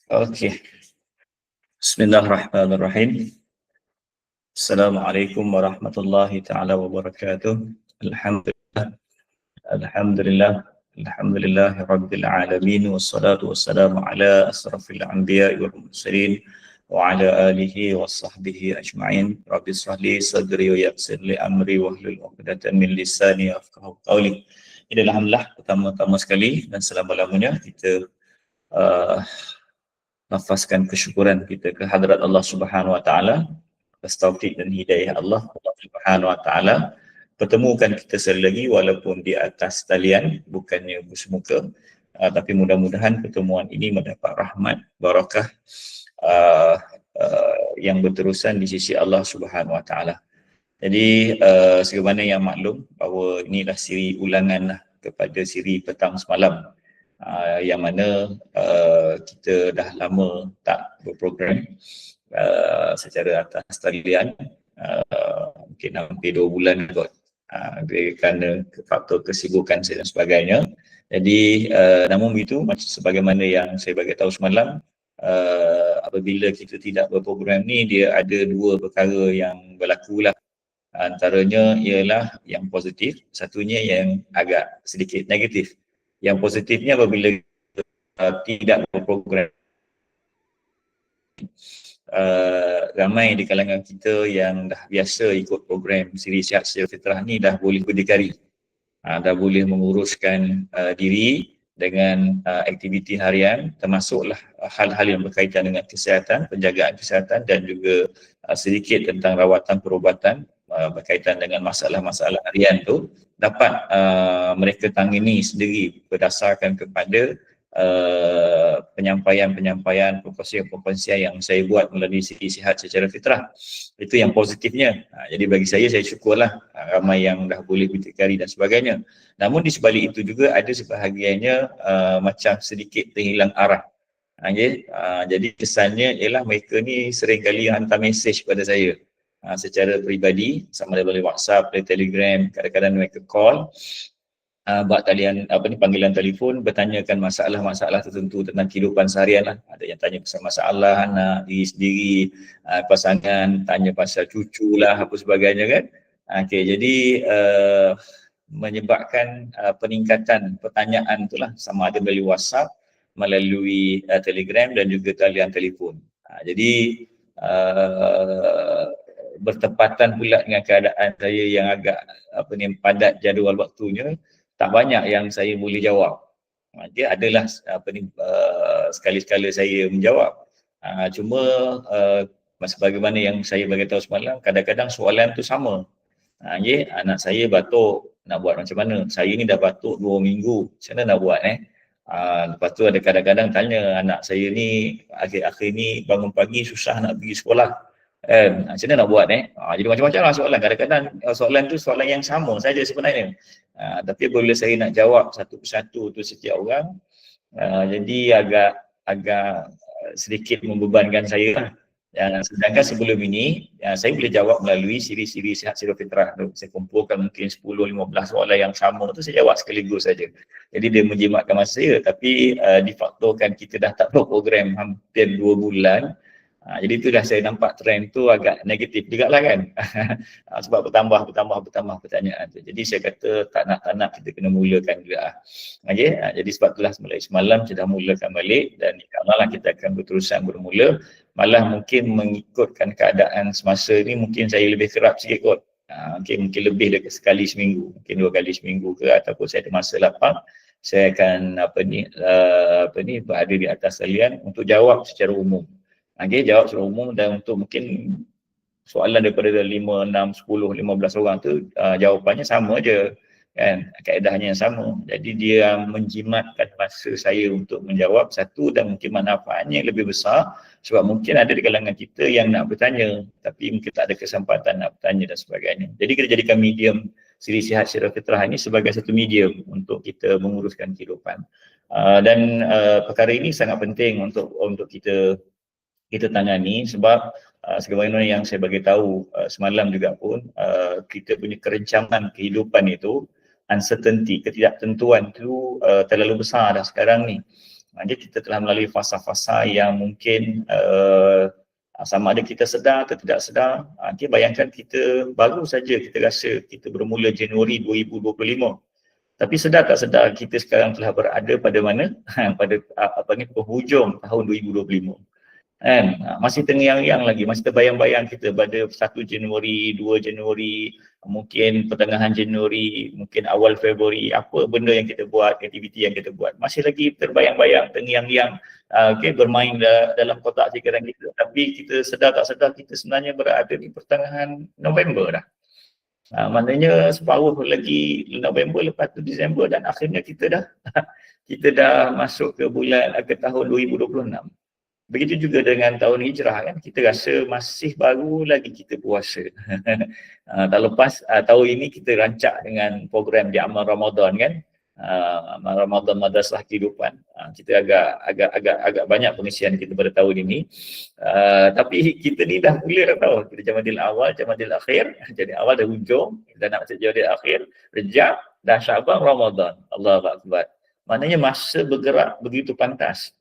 Okey. Bismillahirrahmanirrahim. Assalamualaikum warahmatullahi taala wabarakatuh. Alhamdulillah, alhamdulillah, alhamdulillahi rabbil alamin wassalatu wassalamu ala asrafil anbiya'i wal mursalin wa ala alihi washabbihi ajma'in. Rabbi shrah li sadri wa yassir li amri wahlul 'uqdatam min lisani yafqahu qawli. Ini alhamdulillah pertama-tama sekali dan selama-lamanya kita uh, nafaskan kesyukuran kita ke hadrat Allah Subhanahu Wa Taala atas taufik dan hidayah Allah Subhanahu Wa Taala pertemukan kita sekali lagi walaupun di atas talian, bukannya bersemuka, tapi mudah-mudahan pertemuan ini mendapat rahmat barakah uh, yang berterusan di sisi Allah Subhanahu Wa Taala. Jadi sebagaimana yang maklum bahawa inilah siri ulangan lah kepada siri petang semalam, yang mana kita dah lama tak berprogram secara atas talian, mungkin hampir 2 bulan kot, kerana faktor kesibukan saya dan sebagainya. Jadi namun begitu, sebagaimana yang saya bagi tahu semalam, apabila kita tidak berprogram ni, dia ada 2 perkara yang berlaku lah. Antaranya ialah yang positif, satunya yang agak sedikit negatif. Yang positifnya apabila tidak berprogram, ramai di kalangan kita yang dah biasa ikut program siri sihat secara fitrah ni dah boleh berdikari, dah boleh menguruskan diri dengan aktiviti harian, termasuklah hal-hal yang berkaitan dengan kesihatan, penjagaan kesihatan dan juga sedikit tentang rawatan perubatan berkaitan dengan masalah-masalah harian tu dapat mereka tangani sendiri berdasarkan kepada penyampaian-penyampaian, perkongsian-perkongsian yang saya buat melalui siri sihat secara fitrah. Itu yang positifnya. Jadi bagi saya syukurlah ramai yang dah boleh berdikari dan sebagainya. Namun di sebalik itu juga ada sebahagiannya macam sedikit terhilang arah. Jadi kesannya ialah mereka ni sering kali hantar mesej kepada saya secara peribadi, sama ada melalui WhatsApp, melalui Telegram, kadang-kadang mereka call, buat talian panggilan telefon, bertanyakan masalah-masalah tertentu tentang kehidupan seharian lah. Ada yang tanya pasal masalah anak, diri sendiri, pasangan, tanya pasal cucu lah, apa sebagainya kan. Okey, jadi menyebabkan peningkatan pertanyaan itulah, sama ada melalui WhatsApp, melalui Telegram dan juga talian telefon. Jadi bertepatan pula dengan keadaan saya yang agak padat jadual waktunya, tak banyak yang saya boleh jawab. Dia adalah sekali-sekala saya menjawab. Cuma sebagaimana yang saya bagi tahu semalam, kadang-kadang soalan tu sama. Anak saya batuk, nak buat macam mana? Saya ni dah batuk 2 minggu, macam mana nak buat lepas tu ada kadang-kadang tanya anak saya ni akhir-akhir ni bangun pagi susah nak pergi sekolah. Macam mana nak buat jadi macam-macam lah soalan. Kadang-kadang soalan tu soalan yang sama saja sebenarnya, tapi bila saya nak jawab satu persatu tu setiap orang, jadi agak sedikit membebankan saya lah. Sedangkan sebelum ini saya boleh jawab melalui siri-siri sihat secara fitrah tu. Saya kumpulkan mungkin 10-15 soalan yang sama tu, saya jawab sekaligus saja. Jadi dia menjimatkan masa saya, tapi difaktorkan kita dah tak berprogram hampir 2 bulan. Jadi itu dah saya nampak trend tu agak negatif juga lah kan. Sebab bertambah pertanyaan tu. Jadi saya kata tak nak kita kena mulakan juga. Jadi sebab itulah mulai semalam kita dah mulakan balik, dan insyaAllah kita akan berterusan bermula. Malah mungkin mengikutkan keadaan semasa ni, mungkin saya lebih kerap sikit kot. Mungkin lebih dekat sekali seminggu, mungkin 2 kali seminggu ke, ataupun saya ada masa lapang, saya akan berada di atas talian untuk jawab secara umum. Jawab secara umum, dan untuk mungkin soalan daripada 5, 6, 10, 15 orang tu jawapannya sama je kan, kaedahnya yang sama. Jadi dia menjimatkan masa saya untuk menjawab satu, dan mungkin manfaatnya lebih besar sebab mungkin ada di kalangan kita yang nak bertanya tapi mungkin tak ada kesempatan nak bertanya dan sebagainya. Jadi kita jadikan medium siri sihat secara fitrah ini sebagai satu medium untuk kita menguruskan kehidupan, dan perkara ini sangat penting untuk kita tangani, sebab sebagaimana yang saya bagi tahu semalam juga pun, kita punya kerencaman kehidupan itu, uncertainty, ketidaktentuan itu terlalu besar dah sekarang ni. Jadi kita telah melalui fasa-fasa yang mungkin sama ada kita sedar atau tidak sedar. Okay, bayangkan kita baru saja kita rasa kita bermula Januari 2025. Tapi sedar tak sedar kita sekarang telah berada pada mana? Pada penghujung tahun 2025. Kan? Masih terngiang-ngiang lagi, masih terbayang-bayang kita pada 1 Januari, 2 Januari, mungkin pertengahan Januari, mungkin awal Februari, apa benda yang kita buat, aktiviti yang kita buat. Masih lagi terbayang-bayang, terngiang-ngiang, bermain dalam kotak fikiran kita. Tapi kita sedar tak sedar kita sebenarnya berada di pertengahan November dah. Maknanya separuh lagi November, lepas tu Disember, dan akhirnya kita dah masuk ke tahun 2026. Begitu juga dengan tahun hijrah kan, kita rasa masih baru lagi kita puasa. Tak lepas tahun ini kita rancak dengan program di Amal Ramadan kan, Amal Ramadan Madrasah Kehidupan. Kita agak banyak pengisian kita pada tahun ini. Tapi kita ni dah mula dah tahu, kita Jamadil awal, Jamadil akhir. Jadi awal dah hujung, kita nak masuk Jamadil akhir, Rejab, dah Syaban, Ramadan. Allahu Akbar. Maknanya masa bergerak begitu pantas.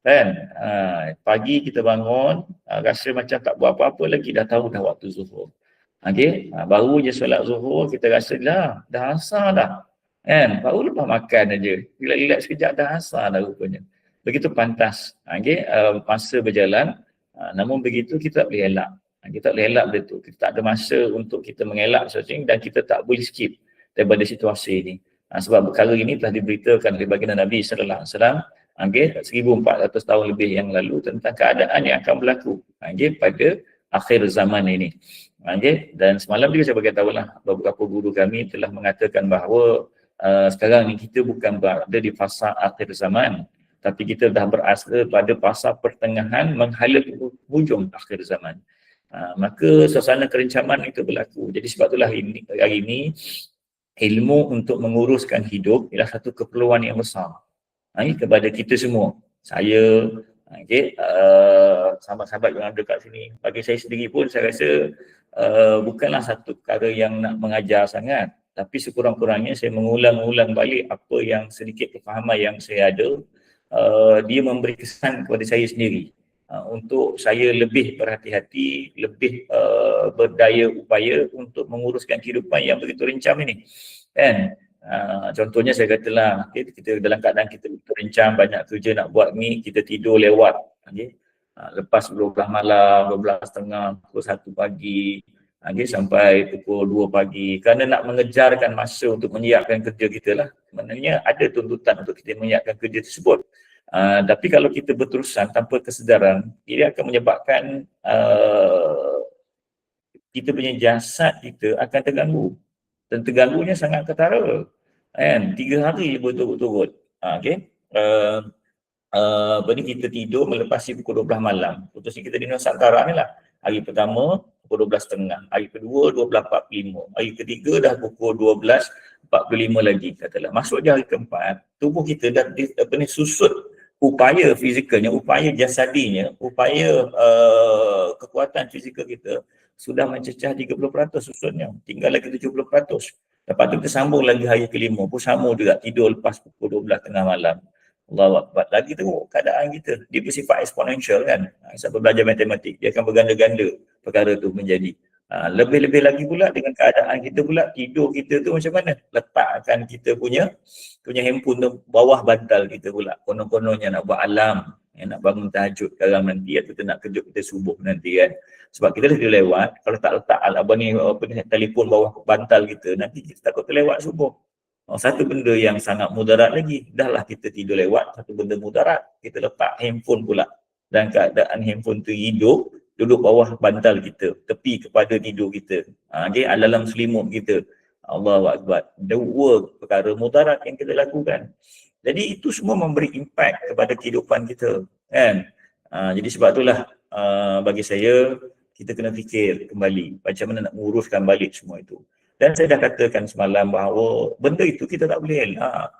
Kan? Pagi kita bangun, rasa macam tak buat apa-apa lagi, dah tahu dah waktu zuhur. Okey, baru je solat zuhur, kita rasa dah asar dah. Kan? Baru lepas makan aja. Relax sekejap dah asar dah rupanya. Begitu pantas. Okey, masa berjalan, namun begitu kita tak boleh elak. Kita tak boleh elak benda tu. Kita tak ada masa untuk kita mengelak sesuatu dan kita tak boleh skip daripada situasi ini. Sebab perkara ini telah diberitakan oleh baginda Nabi sallallahu alaihi wasallam. 1400 tahun lebih yang lalu tentang keadaan yang akan berlaku pada akhir zaman ini. Dan semalam juga saya beritahu lah, beberapa guru kami telah mengatakan bahawa sekarang ni kita bukan berada di fasa akhir zaman, tapi kita dah berada pada fasa pertengahan menghala ke hujung akhir zaman. Maka suasana kerencaman itu berlaku. Jadi sebab itulah hari ini ilmu untuk menguruskan hidup ialah satu keperluan yang besar kepada kita semua. Saya, sahabat-sahabat yang ada kat sini, bagi saya sendiri pun saya rasa bukanlah satu perkara yang nak mengajar sangat, tapi sekurang-kurangnya saya mengulang-ulang balik apa yang sedikit kefahaman yang saya ada. Dia memberi kesan kepada saya sendiri untuk saya lebih berhati-hati, lebih berdaya upaya untuk menguruskan kehidupan yang begitu rencam ini. Kan? Contohnya saya katalah, kita dalam keadaan kita rencam, banyak kerja nak buat ni, kita tidur lewat. Lepas 12 malam, 12.30, pukul 1 pagi, sampai pukul 2 pagi. Kerana nak mengejarkan masa untuk menyiapkan kerja kita lah. Sebenarnya ada tuntutan untuk kita menyiapkan kerja tersebut. Tapi kalau kita berterusan tanpa kesedaran, dia akan menyebabkan kita punya jasad kita akan terganggu. Dan terganggunya sangat ketara. 3 hari berturut-turut. Kita tidur melepasi pukul 12 malam. Putusnya kita di Nusantara ni lah. Hari pertama pukul 12.30. Hari kedua 12.45. Hari ketiga dah pukul 12.45 lagi katalah. Masuk je hari keempat, tubuh kita dah susut upaya fizikalnya, upaya jasadinya, upaya kekuatan fizikal kita sudah mencecah 30% susutnya. Tinggal lagi 70%. Lepas tu kita sambung lagi hari kelima pun sama juga, tidur lepas pukul 12 tengah malam. Allahu Akbar. Lagi teruk keadaan kita. Dia bersifat eksponensial kan. Siapa belajar matematik, dia akan berganda-ganda perkara tu menjadi. Lebih-lebih lagi pula dengan keadaan kita pula, tidur kita tu macam mana? Letakkan kita punya handphone tu bawah bantal kita pula. Konon-kononnya nak buat alarm, nak bangun tahajud sekarang nanti, atau nak kejut kita subuh nanti kan. Sebab kita dah lewat, kalau tak letak telefon bawah bantal kita, nanti kita takut terlewat subuh. Satu benda yang sangat mudarat lagi, dahlah kita tidur lewat, satu benda mudarat, kita letak handphone pula. Dan keadaan handphone tu hidup, duduk bawah bantal kita, tepi kepada tidur kita. Dalam selimut kita. Allahu Akbar. Dua perkara mudarat yang kita lakukan. Jadi itu semua memberi impak kepada kehidupan kita. Kan? Jadi sebab itulah bagi saya, kita kena fikir kembali macam mana nak menguruskan balik semua itu. Dan saya dah katakan semalam bahawa benda itu kita tak boleh elak.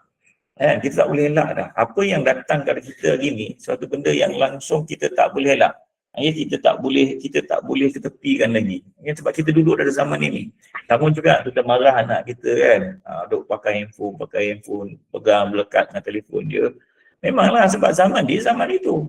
Kita tak boleh elak dah. Apa yang datang kepada kita hari ni, suatu benda yang langsung kita tak boleh elak. Kita tak boleh ketepikan lagi. Sebab kita duduk dalam zaman ini. Namun juga kita marah anak kita kan. Duk pakai handphone, pegang melekat dengan telefon dia. Memanglah sebab zaman itu.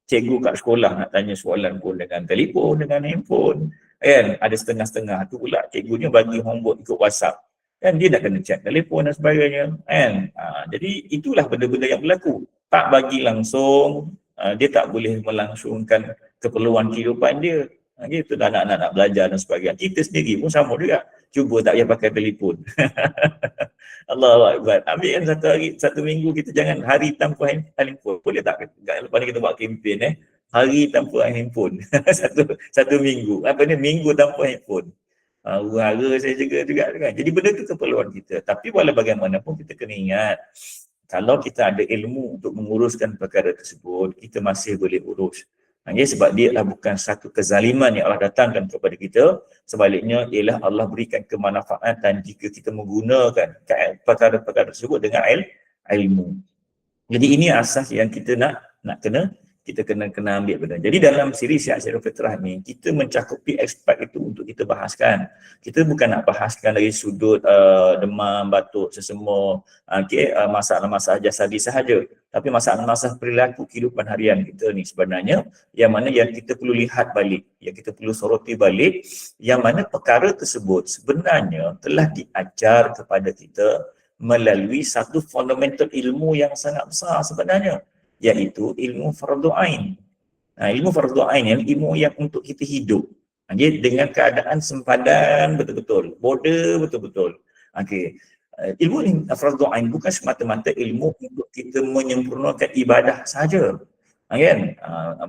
Cikgu kat sekolah nak tanya soalan pun dengan telefon, dengan handphone. Kan? Ada setengah-setengah tu pula cikgunya bagi homework ikut WhatsApp. Kan dia nak kena check telefon dan sebagainya. Kan? Jadi itulah benda-benda yang berlaku. Tak bagi langsung, dia tak boleh melangsungkan keperluan kehidupan dia. Gitu dah anak-anak nak belajar dan sebagainya. Kita sendiri pun sama juga. Cuba tak payah pakai telefon. Allahu Akbar. Ambil kan satu minggu kita jangan hari tanpa handphone. Boleh tak? Lepas ni kita buat kempen hari tanpa handphone. satu minggu. Minggu tanpa handphone. Huru-hara saya juga kan. Jadi benda tu keperluan kita. Tapi walau bagaimanapun kita kena ingat, kalau kita ada ilmu untuk menguruskan perkara tersebut, kita masih boleh urus. Sebab dia adalah bukan satu kezaliman yang Allah datangkan kepada kita. Sebaliknya ialah Allah berikan kemanfaatan jika kita menggunakan perkara-perkara tersebut dengan ilmu. Jadi ini asas yang kita nak kena ambil benar. Jadi dalam siri Sihat-Sihat Fitrah ni, kita mencakupi aspek itu untuk kita bahaskan. Kita bukan nak bahaskan dari sudut demam, batuk, sesemua, masalah-masalah jasadi sahaja. Tapi masalah-masalah perilaku kehidupan harian kita ni sebenarnya, yang mana yang kita perlu lihat balik, yang kita perlu soroti balik, yang mana perkara tersebut sebenarnya telah diajar kepada kita melalui satu fundamental ilmu yang sangat besar sebenarnya, iaitu ilmu fardu ain. Ilmu fardu ain yang ilmu yang untuk kita hidup. Dengan keadaan sempadan betul-betul, border betul-betul. Ilmu ni fardu ain bukan semata-mata ilmu untuk kita menyempurnakan ibadah saja.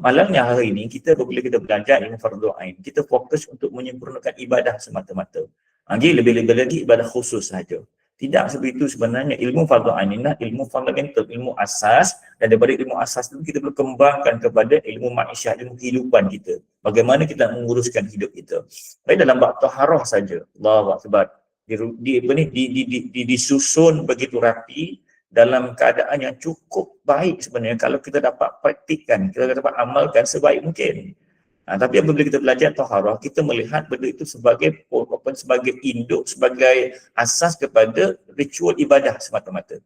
Malangnya hari ini kita bila kita belajar ilmu fardu ain, kita fokus untuk menyempurnakan ibadah semata-mata. Lebih-lebih lagi ibadah khusus saja. Tidak seperti itu sebenarnya. Ilmu fardu ain inilah ilmu fundamental, ilmu asas, dan daripada ilmu asas itu kita perlu kembangkan kepada ilmu ma'isyah, ilmu kehidupan kita. Bagaimana kita menguruskan hidup kita. Baik dalam bab taharah saja, Allahu Akbar, disusun begitu rapi dalam keadaan yang cukup baik sebenarnya kalau kita dapat praktikkan, kita dapat amalkan sebaik mungkin. Tapi apabila kita belajar taharah, kita melihat benda itu sebagai induk, sebagai asas kepada ritual ibadah semata-mata.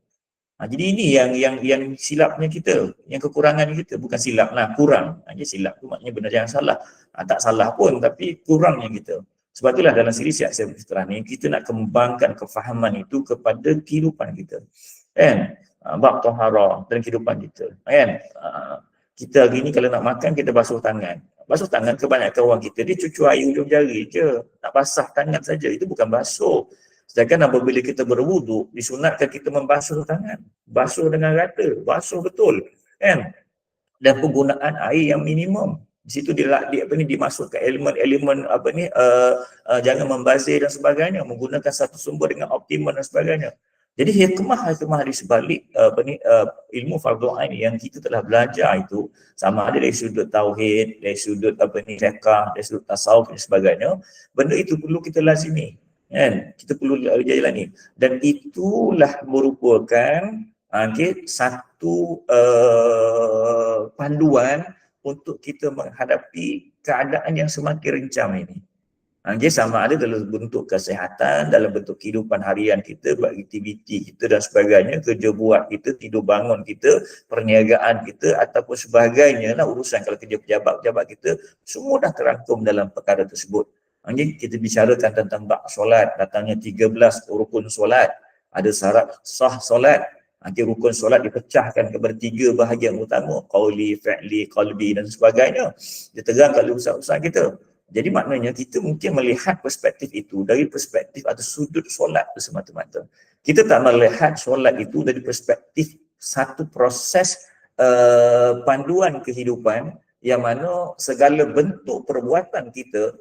Jadi ini yang silapnya kita, yang kekurangan kita, bukan silap lah, kurang. Silap tu maknanya benar yang salah. Tak salah pun, tapi kurangnya kita. Sebab itulah dalam siri Sihat-Sihat Fitrah ni, kita nak kembangkan kefahaman itu kepada kehidupan kita. Bab taharah dalam kehidupan kita. Kita hari ni kalau nak makan, kita basuh tangan. Basuh tangan kebanyakan orang kita, dia cucu air ujung jari je. Nak basah tangan saja, itu bukan basuh. Sedangkan apabila kita berwuduk, disunatkan kita membasuh tangan. Basuh dengan rata, basuh betul. Dan penggunaan air yang minimum. Di situ dimasukkan elemen-elemen jangan membazir dan sebagainya, menggunakan satu sumber dengan optimum dan sebagainya. Jadi hikmah di sebalik ilmu fardu ain yang kita telah belajar itu, sama ada dari sudut tauhid, dari sudut fiqh, dari sudut tasawuf dan sebagainya, benda itu perlu kita lazimi, kita perlu jalani, dan itulah merupakan satu panduan untuk kita menghadapi keadaan yang semakin rencam ini. Sama ada dalam bentuk kesihatan, dalam bentuk kehidupan harian kita, aktiviti kita dan sebagainya, kerja buat kita, tidur bangun kita, perniagaan kita ataupun sebagainya lah urusan. Kalau kerja pejabat-pejabat kita, semua dah terangkum dalam perkara tersebut. Kita bicarakan tentang bab solat, datangnya 13 rukun solat, ada syarat sah solat. Rukun solat dipecahkan kepada 3 bahagian utama, qauli, fi'li, qalbi dan sebagainya. Diterangkan oleh ustaz-ustaz kita. Jadi maknanya kita mungkin melihat perspektif itu dari perspektif atau sudut solat semata-mata. Kita tak melihat solat itu dari perspektif satu proses panduan kehidupan yang mana segala bentuk perbuatan kita,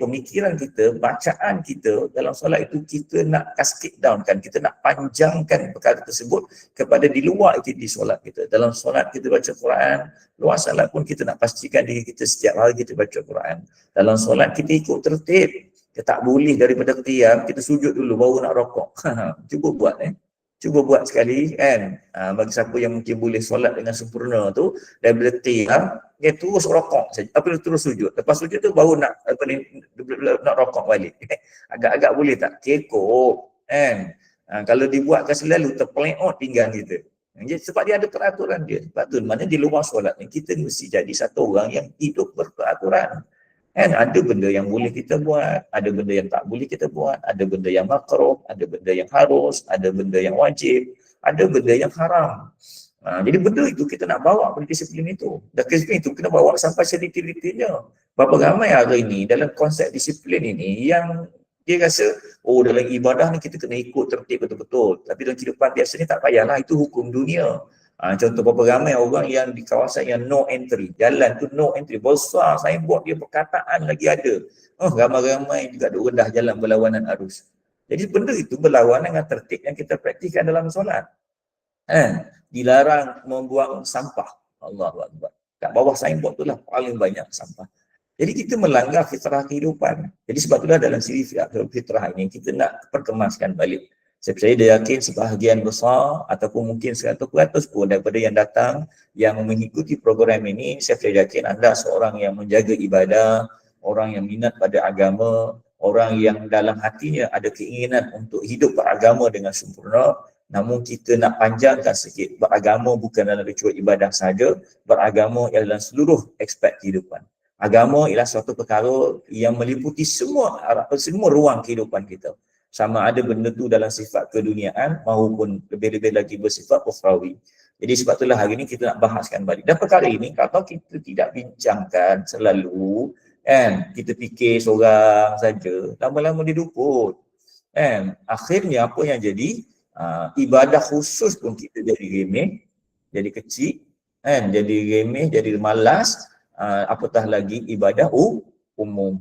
pemikiran kita, bacaan kita dalam solat itu kita nak cascade down kan, kita nak panjangkan perkara tersebut kepada di luar aktiviti solat kita. Dalam solat kita baca Quran, luar solat pun kita nak pastikan diri kita setiap hari kita baca Quran. Dalam solat kita ikut tertib, kita tak boleh daripada diam, kita sujud dulu baru nak rokok. Cuba buat Cuba buat sekali bagi siapa yang mungkin boleh solat dengan sempurna tu, daripada tiam dia terus rokok saja, terus sujud. Lepas sujud tu baru nak rokok balik. Agak-agak boleh tak? Kekok Kalau dibuatkan selalu terpeleot pinggang kita. Sebab dia ada peraturan dia. Sebab tu mana di luar solat ni kita mesti jadi satu orang yang hidup berperaturan. Kan ada benda yang boleh kita buat, ada benda yang tak boleh kita buat, ada benda yang makruh, ada benda yang harus, ada benda yang wajib, ada benda yang haram. Jadi benda itu kita nak bawa pada disiplin itu. Dan disiplin itu kena bawa sampai sedetail-detailnya. Berapa ramai hari ini dalam konsep disiplin ini yang dia rasa, oh dalam ibadah ni kita kena ikut tertib betul-betul. Tapi dalam kehidupan biasa ni tak payahlah, itu hukum dunia. Contoh berapa ramai orang yang di kawasan yang no entry, jalan tu no entry, besar signboard dia perkataan lagi ada. Ramai-ramai juga duk rendah jalan berlawanan arus. Jadi benda itu berlawanan dengan tertib yang kita praktikkan dalam solat. Dilarang membuang sampah. Allahu Akbar. Kat bawah signboard tu lah paling banyak sampah. Jadi kita melanggar fitrah kehidupan. Jadi sebab itulah dalam siri fitrah ini kita nak perkemaskan balik. Saya yakin sebahagian besar ataupun mungkin 100% pun daripada yang datang yang mengikuti program ini, saya yakin anda seorang yang menjaga ibadah, orang yang minat pada agama, orang yang dalam hatinya ada keinginan untuk hidup beragama dengan sempurna. Namun kita nak panjangkan sikit, beragama bukan dalam ritual ibadah saja, beragama ialah seluruh aspek kehidupan. Agama ialah suatu perkara yang meliputi semua ruang kehidupan kita. Sama ada benda tu dalam sifat keduniaan maupun lebih-lebih lagi bersifat ukhrawi. Jadi sebab itulah hari ini kita nak bahaskan balik. Dan perkara ini kalau kita tidak bincangkan selalu, kita fikir seorang saja, lama-lama dia luput. Akhirnya apa yang jadi? Ibadah khusus pun kita jadi remeh, jadi kecil, jadi remeh, jadi malas, apatah lagi ibadah umum.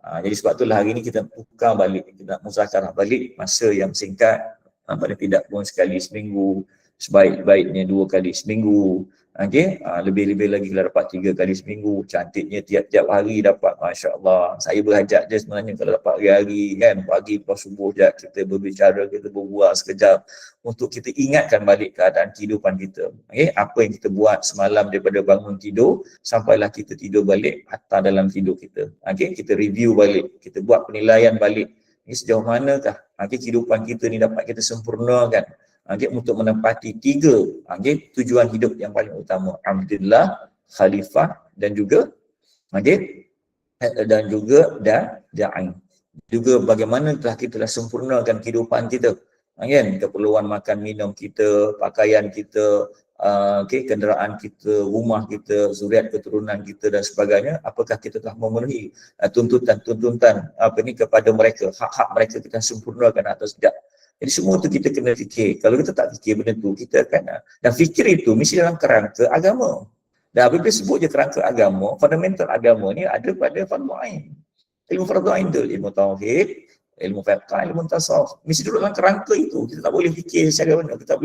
Jadi sebab itulah hari ini kita tukar balik, kita nak muzakarah balik masa yang singkat, paling tidak pun sekali seminggu, sebaik-baiknya 2 kali seminggu. Lebih-lebih lagi kalau dapat 3 kali seminggu, cantiknya tiap-tiap hari dapat, Masya Allah. Saya berhajat je sebenarnya kalau dapat hari-hari kan, pagi lepas subuh je kita berbicara, kita berbual sekejap untuk kita ingatkan balik keadaan kehidupan kita. Apa yang kita buat semalam daripada bangun tidur sampailah kita tidur balik atau dalam tidur kita. Kita review balik, kita buat penilaian balik. Sejauh manakah kehidupan kita ni dapat kita sempurnakan untuk menempati 3 tujuan hidup yang paling utama, Abdullah, Khalifah dan juga Da'in. Juga bagaimana telah kita dah sempurnakan kehidupan kita, keperluan makan minum kita, pakaian kita, kenderaan kita, rumah kita, zuriat keturunan kita dan sebagainya. Apakah kita telah memenuhi tuntutan-tuntutan kepada mereka, hak-hak mereka kita sempurnakan atau tidak. Jadi semua tu kita kena fikir. Kalau kita tak fikir benda tu, kita akan, dan fikir itu mesti dalam kerangka agama. Dan apabila sebut je kerangka agama, fundamental agama ni ada pada fardu ain. Ilmu fardu ain tu, ilmu tauhid, ilmu fiqh, ilmu tasawuf. Mesti duduk dalam kerangka itu. Kita tak boleh fikir secara mana. Kita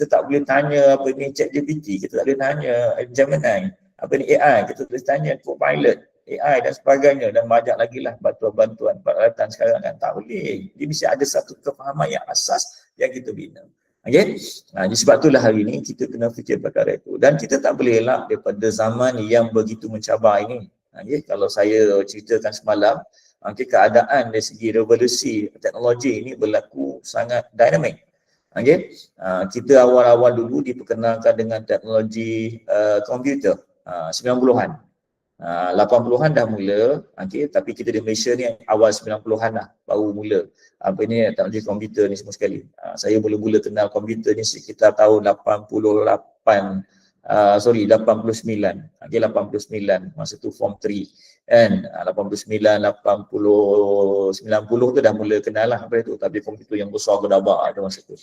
tak boleh tanya apa ni ChatGPT, kita tak boleh tanya Gemini, apa ni AI, kita boleh tanya Copilot, AI dan sebagainya, dan banyak lagi lah bantuan-bantuan peralatan sekarang kan, tak boleh. Dia mesti ada satu kefahaman yang asas yang kita bina. Jadi sebab itulah hari ini kita kena fikir perkara itu. Dan kita tak boleh elak daripada zaman yang begitu mencabar ini. Kalau saya ceritakan semalam, keadaan dari segi revolusi teknologi ini berlaku sangat dinamik. Kita awal-awal dulu diperkenalkan dengan teknologi komputer 90-an. 80-an dah mula, tapi kita di Malaysia ni awal 90-an lah baru mula teknologi komputer ni semua sekali. Saya mula-mula kenal komputer ni sekitar tahun 89, masa tu form 3 kan, 89, 80, 90 tu dah mula kenal lah apa itu, tapi komputer yang besar gedabak ada masa tu.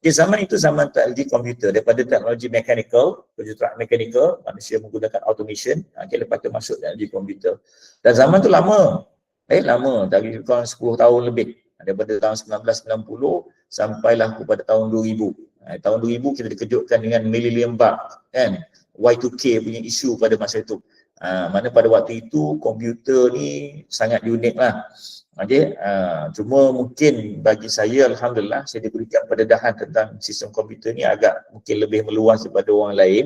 Zaman itu zaman teknologi komputer, daripada teknologi mechanical, kejuruteraan mechanical, manusia menggunakan automation, lepas tu masuk teknologi komputer. Dan zaman tu lama, dari kurang 10 tahun lebih, daripada tahun 1990 sampailah kepada tahun 2000. Tahun 2000 kita dikejutkan dengan millennium bug kan, Y2K punya isu pada masa itu. Mana pada waktu itu komputer ni sangat unik lah. Cuma mungkin bagi saya, Alhamdulillah, saya diberikan pendedahan tentang sistem komputer ni agak mungkin lebih meluas daripada orang lain.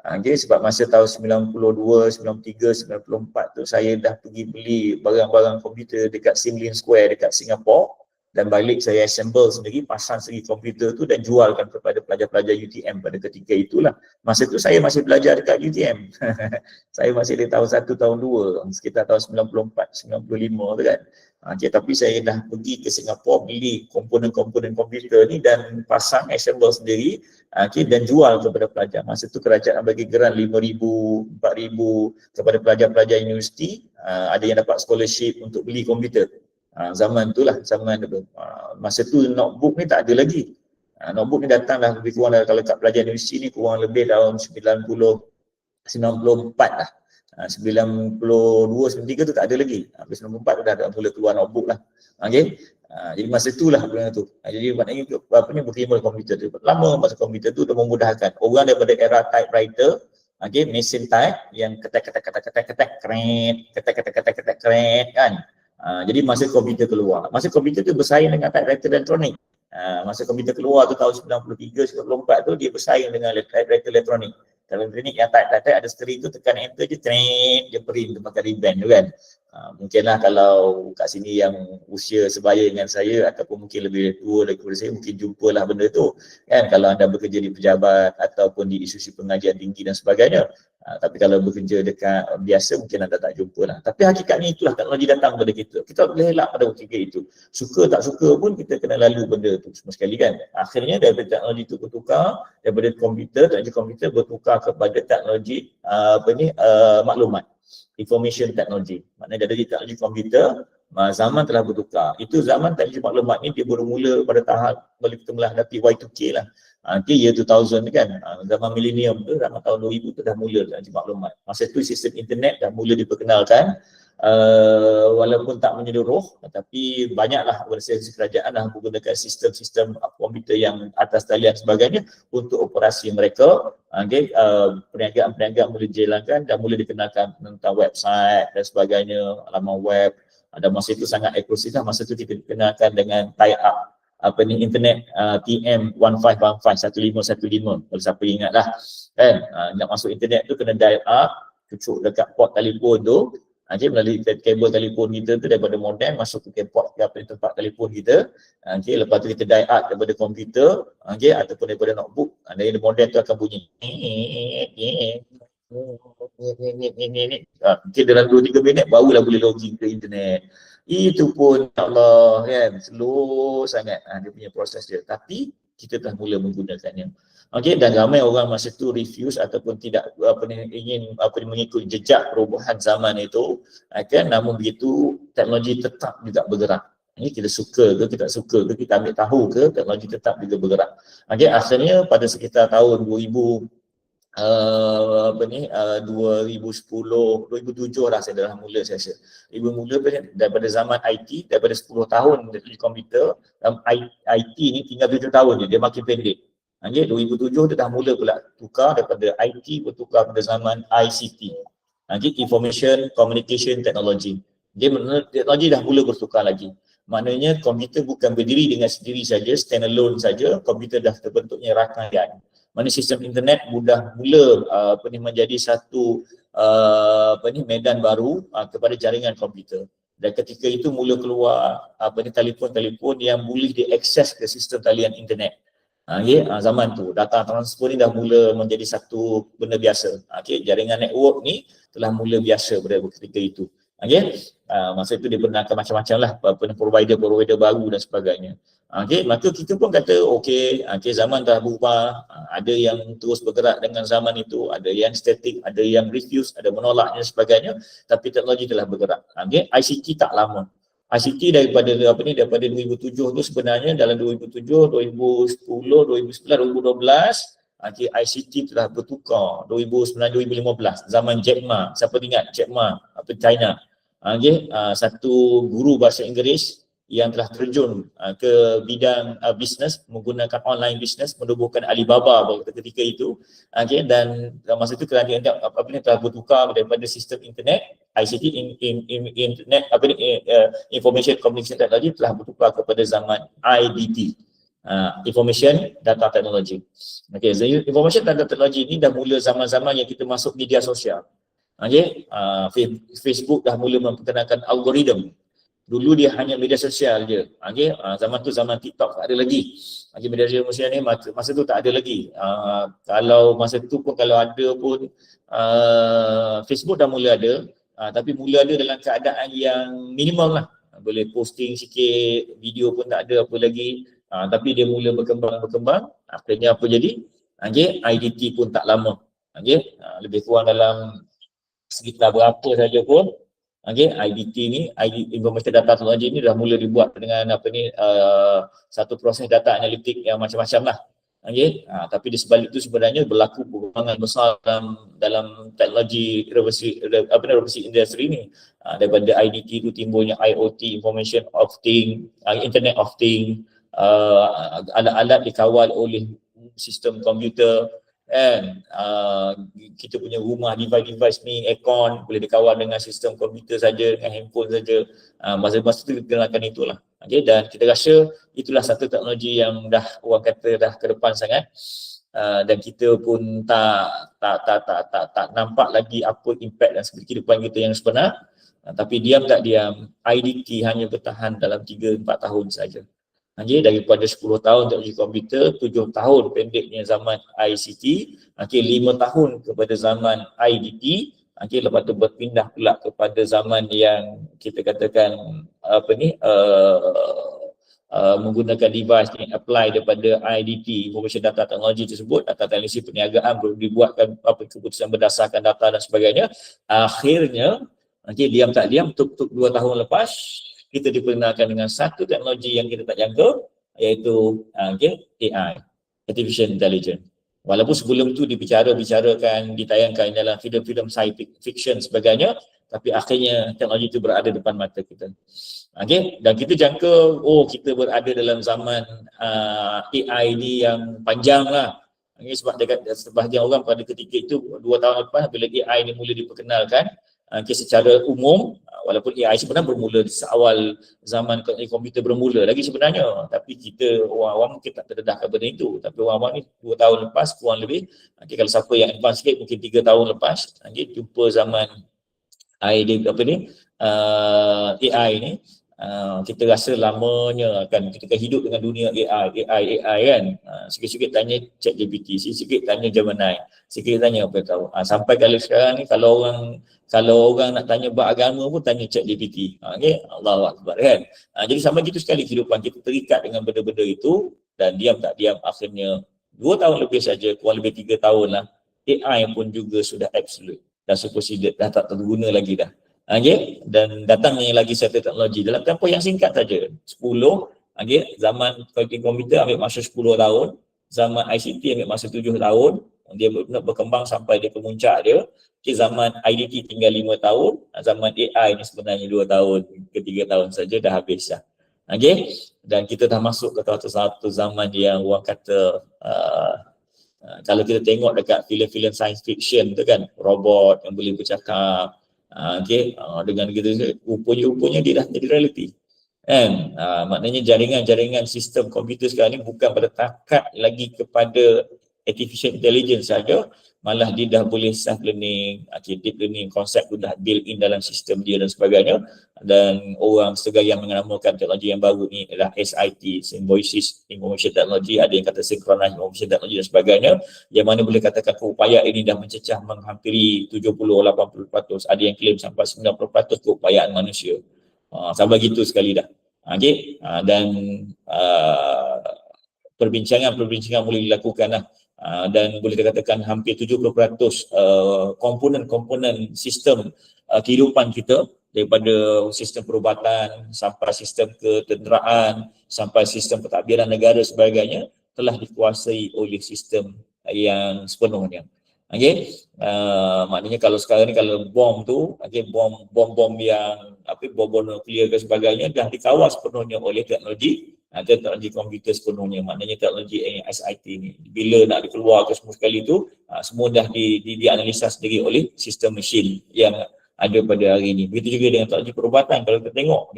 Sebab masa tahun 92, 93, 94 tu saya dah pergi beli barang-barang komputer dekat Sim Lim Square dekat Singapura, dan balik saya assemble sendiri, pasang sendiri komputer tu dan jualkan kepada pelajar-pelajar UTM pada ketika itulah. Masa tu saya masih belajar dekat UTM. Saya masih di tahun 1, tahun 2, sekitar tahun 94, 95 tu kan. Okay, tapi saya dah pergi ke Singapura beli komponen-komponen komputer ni dan pasang assemble sendiri, okay, dan jual kepada pelajar. Masa tu kerajaan bagi geran 5,000, 4,000 kepada pelajar-pelajar universiti, ada yang dapat scholarship untuk beli komputer. Zaman tu lah, zaman tu. Masa tu notebook ni tak ada lagi. Notebook ni datang dah lebih kurang kalau kat pelajar universiti ni kurang lebih tahun 94 lah. 92, 93 tu tak ada lagi. Habis 94 tu dah mula keluar notebook lah. Okay. Jadi masa tu lah benda tu. Jadi maknanya apa ni berkhidmat komputer tu. Lama masa komputer tu dah memudahkan. Orang daripada era typewriter, okay, mesin type yang ketek kan. Jadi masa komputer keluar. Masa komputer tu bersaing dengan typewriter elektronik. Masa komputer keluar tu tahun 93, 94 tu dia bersaing dengan typewriter elektronik. Kalau elektronik yang type ada screen tu, tekan enter je, dia print, dia pakai ribbon tu kan. Mungkinlah kalau kat sini yang usia sebaya dengan saya ataupun mungkin lebih tua daripada saya, mungkin jumpalah benda tu kan, kalau anda bekerja di pejabat ataupun di institusi pengajian tinggi dan sebagainya. Tapi kalau bekerja dekat biasa mungkin anda tak jumpa lah. Tapi hakikatnya itulah teknologi datang kepada kita. Kita boleh elak pada ketika itu. Suka tak suka pun kita kena lalu benda tu semua sekali kan. Akhirnya daripada teknologi itu bertukar, daripada teknologi komputer bertukar kepada teknologi maklumat. Information technology. Maknanya dari teknologi komputer, zaman telah bertukar. Itu zaman teknologi maklumat ni dia bermula pada tahap boleh kita menghadapi Y2K lah. Nanti year 2000 ni kan, zaman millennium tu, zaman tahun 2000 tu dah mula teknologi maklumat. Masa tu sistem internet dah mula diperkenalkan. Walaupun tak menyeluruh, tapi banyaklah organisasi kerajaan dah menggunakan sistem-sistem komputer yang atas talian sebagainya untuk operasi mereka. Okay, perniagaan-perniagaan mula dijalankan dan mula dikenalkan tentang website dan sebagainya, alamat web. Dan masa itu sangat eksklusif lah. Masa itu kita dikenalkan dengan tie-up internet TM 1515 kalau siapa ingat lah kan. Nak masuk internet tu kena dial up, cucuk dekat port telefon tu. Okay, melalui kabel telefon kita tu daripada modem masuk ke port tempat telefon kita. Okay, lepas tu kita dial up daripada komputer, okay, ataupun daripada notebook. Dari modem tu akan bunyi. Okay, dalam 2-3 minit barulah boleh login ke internet. Itu pun Allah kan, slow sangat dia punya proses dia. Tapi kita telah mula menggunakannya. Okey, dan ramai orang masa tu refuse ataupun tidak ingin mengikut jejak perubahan zaman itu. Kan, namun begitu teknologi tetap juga bergerak. Ini kita suka ke kita suka ke, kita ambil tahu ke, teknologi tetap juga bergerak. Okey, akhirnya pada sekitar tahun 2000 2010, 2007 lah saya dah mula saya rasa. Ibu mula daripada zaman IT, daripada 10 tahun di komputer, IT ni tinggal 7 tahun je, dia makin pendek. 2007 dia dah mula pula tukar daripada IT bertukar pada zaman ICT. Information Communication Technology. Teknologi dah mula bertukar lagi. Maknanya komputer bukan berdiri dengan sendiri saja, stand alone saja, komputer dah terbentuknya rangkaian. Mana sistem internet mula menjadi satu medan baru kepada jaringan komputer. Dan ketika itu mula keluar telefon-telefon yang boleh diakses ke sistem talian internet. Zaman tu data transfer ni dah mula menjadi satu benda biasa. Jaringan network ni telah mula biasa pada ketika itu. Masa itu dia benarkan macam-macam lah provider baru dan sebagainya. Maka kita pun kata zaman dah berubah, ada yang terus bergerak dengan zaman itu, ada yang statik, ada yang refuse, ada menolak dan sebagainya, tapi teknologi telah bergerak. ICT tak lama. ICT daripada 2007 tu sebenarnya dalam 2007, 2010, 2009, 2012 ICT telah bertukar. 2009, 2015 zaman Jack Ma. Siapa ingat Jack Ma China? Satu guru bahasa Inggeris yang telah terjun ke bidang bisnes, menggunakan online bisnes, menubuhkan Alibaba pada ketika itu. Dan masa itu kerajaan telah bertukar daripada sistem internet ICT internet Information Communication Technology telah bertukar kepada zaman IDT, Information Data Technology. Information Data Technology ini dah mula zaman-zaman yang kita masuk media sosial. Facebook dah mula memperkenalkan algoritma. Dulu dia hanya media sosial je. Okey, zaman tu zaman TikTok tak ada lagi. Okey, media sosial ni masa tu tak ada lagi. Kalau masa tu pun kalau ada pun Facebook dah mula ada, tapi mula ada dalam keadaan yang minimum lah. Boleh posting sikit, video pun tak ada apa lagi. Tapi dia mula berkembang. Akhirnya apa jadi? Okey, IDT pun tak lama. Okey, lebih kurang dalam sekitar berapa saja pun, okey, IDT ni, Information Data Technology ni dah mula dibuat dengan apa ni, satu proses data analitik yang macam-macam lah. Okey, tapi di sebalik itu sebenarnya berlaku perkembangan besar dalam teknologi revolusi industri ni. Daripada IDT itu timbulnya IoT, Information of Things, Internet of Things, alat-alat dikawal oleh sistem komputer, kan, kita punya rumah, device ni, aircon boleh dikawal dengan sistem komputer saja, dengan handphone saja. Masa-masa tu kita kenalkan itulah. Okay, dan kita rasa itulah satu teknologi yang dah orang kata dah ke depan sangat, dan kita pun tak nampak lagi apa impact dan kehidupan kita yang sebenar. Tapi diam tak diam, IDT hanya bertahan dalam 3-4 tahun saja. Okay, daripada 10 tahun teknologi komputer, 7 tahun pendeknya zaman ICT, okay, 5 tahun kepada zaman IDT, okay, lepas tu berpindah pula kepada zaman yang kita katakan apa ni, menggunakan device yang apply daripada IDT, Information Data Technology tersebut, data analisis perniagaan, perlu dibuatkan apa keputusan berdasarkan data dan sebagainya. Akhirnya, okay, diam tak diam, tuk-tuk 2 tahun lepas, kita diperkenalkan dengan satu teknologi yang kita tak jangka, iaitu AI, Artificial Intelligence. Walaupun sebelum tu dibicarakan, ditayangkan dalam filem-filem science fiction sebagainya, tapi akhirnya teknologi itu berada depan mata kita. Okay? Dan kita jangka, kita berada dalam zaman AI ni yang panjang lah. Okay, sebab sebahagian orang pada ketika itu 2 tahun lepas bila AI ni mula diperkenalkan, secara umum, walaupun AI sebenarnya bermula di awal zaman komputer bermula lagi sebenarnya, tapi kita orang-orang mungkin tak terdedah benda itu. Tapi orang-orang ni 2 tahun lepas kurang lebih, kalau siapa yang advance sikit mungkin 3 tahun lepas, jumpa zaman AI ni, kita rasa lamanya kan kita akan hidup dengan dunia AI kan. Sikit-sikit tanya ChatGPT, sikit-sikit tanya Gemini, sikit tanya apa tahu. Sampai kali sekarang ni kalau orang nak tanya bab agama pun tanya ChatGPT. Okey, Allahu Akbar kan. Jadi sama gitu sekali kehidupan kita terikat dengan benda-benda itu, dan diam tak diam akhirnya 2 tahun lebih saja, kurang lebih 3 tahun lah, AI pun juga sudah absolute, dah superseded, dah tak terguna lagi dah. Okay, dan datangnya lagi satu teknologi dalam tempoh yang singkat saja, 10, zaman komputer ambil masa 10 tahun, zaman ICT ambil masa 7 tahun, dia nak berkembang sampai dia ke puncak dia. Zaman IDT tinggal 5 tahun, zaman AI ni sebenarnya 2 tahun ke 3 tahun saja dah habis dah. Dan kita dah masuk ke satu zaman yang orang kata, kalau kita tengok dekat filem-filem science fiction tu kan, robot yang boleh bercakap, dengan gitu rupanya dia dah jadi reality kan. Maknanya jaringan sistem komputer sekarang ni bukan pada takat lagi kepada artificial intelligence saja, malah dia dah boleh self learning, deep learning, konsep tu dah built in dalam sistem dia dan sebagainya. Dan orang segala yang menamakan teknologi yang baru ni adalah SIT, Symbiosis Information Technology, ada yang kata Synchronized Information Technology dan sebagainya, yang mana boleh katakan keupayaan ini dah mencecah menghampiri 70-80%, ada yang claim sampai 90% keupayaan manusia. Sampai gitu sekali dah. Dan perbincangan boleh dilakukan lah. Dan boleh dikatakan hampir 70% komponen sistem kehidupan kita, daripada sistem perubatan sampai sistem ketenteraan sampai sistem pentadbiran negara sebagainya, telah dikuasai oleh sistem yang sepenuhnya. Maknanya kalau sekarang ni kalau bom tu, bom yang bom nuklear ke sebagainya dah dikawal sepenuhnya oleh teknologi komputer sepenuhnya. Maknanya teknologi SIT ni bila nak dikeluarkan semua sekali tu, semua dah dianalisa sendiri oleh sistem mesin yang ada pada hari ini. Begitu juga dengan teknologi perubatan. Kalau kita tengok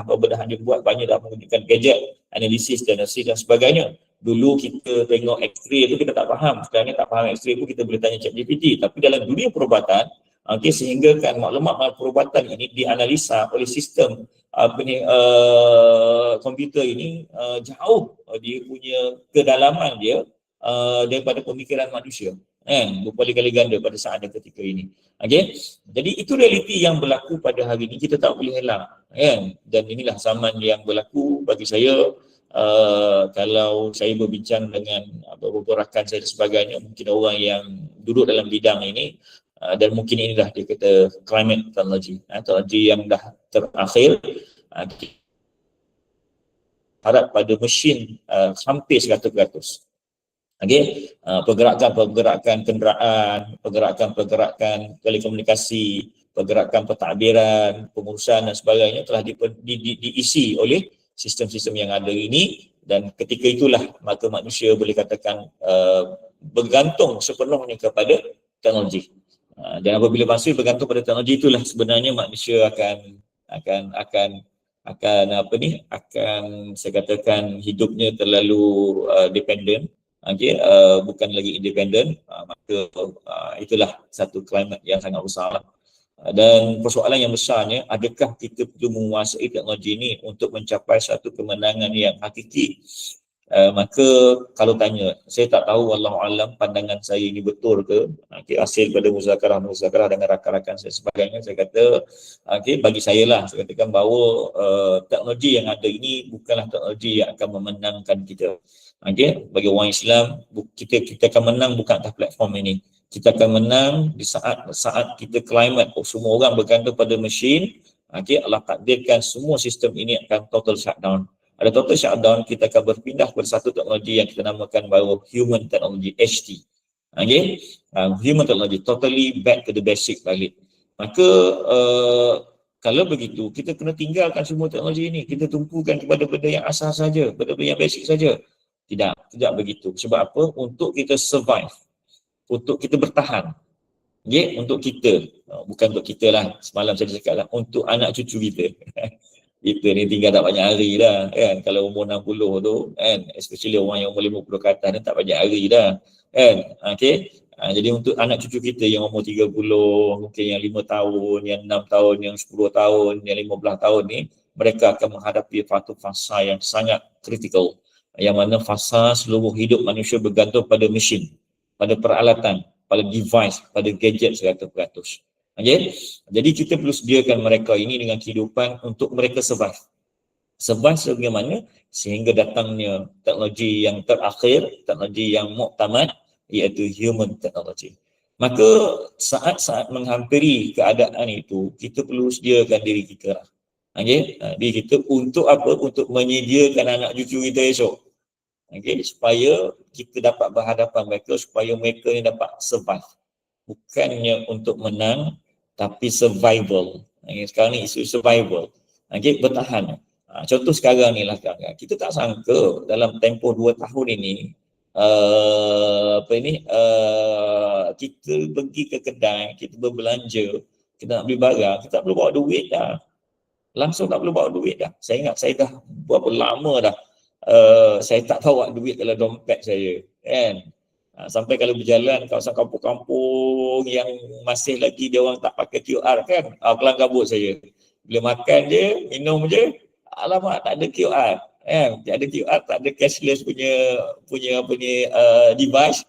pembedahan dia buat banyak dah menggunakan gadget, analisis dan sebagainya. Dulu kita tengok X-ray tu kita tak faham, sekarang ni tak faham X-ray tu kita boleh tanya ChatGPT. Tapi dalam dunia perubatan, Sehingga kan maklumat perubatan ini dianalisa oleh sistem komputer ini jauh dia punya kedalaman dia daripada pemikiran manusia, berkali-kali ganda pada saat dan ketika ini. Jadi itu realiti yang berlaku pada hari ini, kita tak boleh elak, dan inilah zaman yang berlaku bagi saya. Kalau saya berbincang dengan beberapa rakan saya dan sebagainya, mungkin orang yang duduk dalam bidang ini, dan mungkin inilah dia kata climate technology, teknologi yang dah terakhir, harap pada mesin hampir 100%. Pergerakan kenderaan, pergerakan telekomunikasi, pergerakan pentadbiran, pengurusan dan sebagainya telah diisi oleh sistem-sistem yang ada ini, dan ketika itulah maka manusia boleh katakan bergantung sepenuhnya kepada teknologi. Dan apabila manusia bergantung pada teknologi, itulah sebenarnya manusia akan saya katakan hidupnya terlalu dependent, bukan lagi independent. Maka itulah satu climate yang sangat besar. Dan persoalan yang besarnya, adakah kita perlu menguasai teknologi ini untuk mencapai satu kemenangan yang hakiki? Maka kalau tanya, saya tak tahu, wallahualam, pandangan saya ini betul ke, hasil pada muzakarah dengan rakan-rakan saya sebagainya. Saya kata bagi saya lah, saya katakan bahawa teknologi yang ada ini bukanlah teknologi yang akan memenangkan kita. Bagi orang Islam, kita akan menang bukan atas platform ini. Kita akan menang di saat kita climate, semua orang bergantung pada mesin. Allah takdirkan semua sistem ini akan total shutdown. Ada total shutdown, kita akan berpindah kepada satu teknologi yang kita namakan bahawa human technology, HT. Human technology, totally back to the basic balik. Maka kalau begitu, kita kena tinggalkan semua teknologi ini. Kita tumpukan kepada benda yang asas saja, benda yang basic saja. Tidak begitu. Sebab apa? Untuk kita survive, untuk kita bertahan. Untuk kita, bukan untuk kita lah, semalam saya cakap lah, untuk anak cucu kita. Kita ni tinggal tak banyak hari dah, kan? Kalau umur 60 tu, kan, especially orang yang umur 50 ke atas ni, tak banyak hari dah, kan? Jadi untuk anak cucu kita yang umur 30, mungkin yang 5 tahun, yang 6 tahun, yang 10 tahun, yang 15 tahun ni, mereka akan menghadapi satu fasa yang sangat kritikal, yang mana fasa seluruh hidup manusia bergantung pada mesin, pada peralatan, pada device, pada gadget 100%. Jadi kita perlu sediakan mereka ini dengan kehidupan untuk mereka survive. Survive sebagaimana sehingga datangnya teknologi yang terakhir, teknologi yang muktamad, iaitu human technology. Maka saat-saat menghampiri keadaan itu, kita perlu sediakan diri kita. Diri kita untuk apa? Untuk menyediakan anak cucu kita esok. Supaya kita dapat berhadapan mereka, supaya mereka ni dapat survive. Bukannya untuk menang, tapi survival. Sekarang ni isu survival. Bertahan. Contoh sekarang ni lah, kita tak sangka dalam tempoh 2 tahun ini, kita pergi ke kedai, kita berbelanja, kita nak beli barang, kita tak perlu bawa duit dah. Langsung tak perlu bawa duit dah. Saya ingat saya dah berapa lama dah saya tak bawa duit dalam dompet saya, kan? Sampai kalau berjalan kawasan kampung-kampung yang masih lagi dia orang tak pakai QR, kan, kelang kabut saya. Bila makan je, minum je, alamak tak ada QR, tak ada QR, tak ada cashless punya device,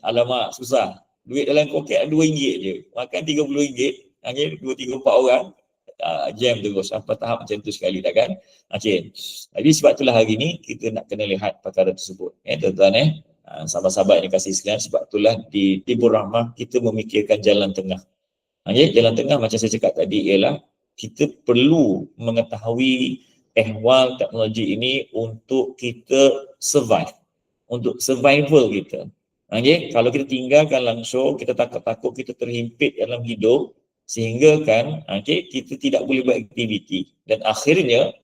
alamak susah. Duit dalam poket RM2 je, makan RM30, 2, 3, 4 orang, jam terus sampai tahap macam tu sekali dah, kan. Jadi sebab itulah hari ni kita nak kena lihat perkara tersebut, tuan-tuan, sahabat-sahabat yang kasih sekalian. Sebab itulah di Tibur Rahmah kita memikirkan jalan tengah. Jalan tengah macam saya cakap tadi ialah kita perlu mengetahui ehwal teknologi ini untuk kita survive, untuk survival kita. Kalau kita tinggalkan langsung, kita takut-takut kita terhimpit dalam hidup, sehingga kan kita tidak boleh beraktiviti, dan akhirnya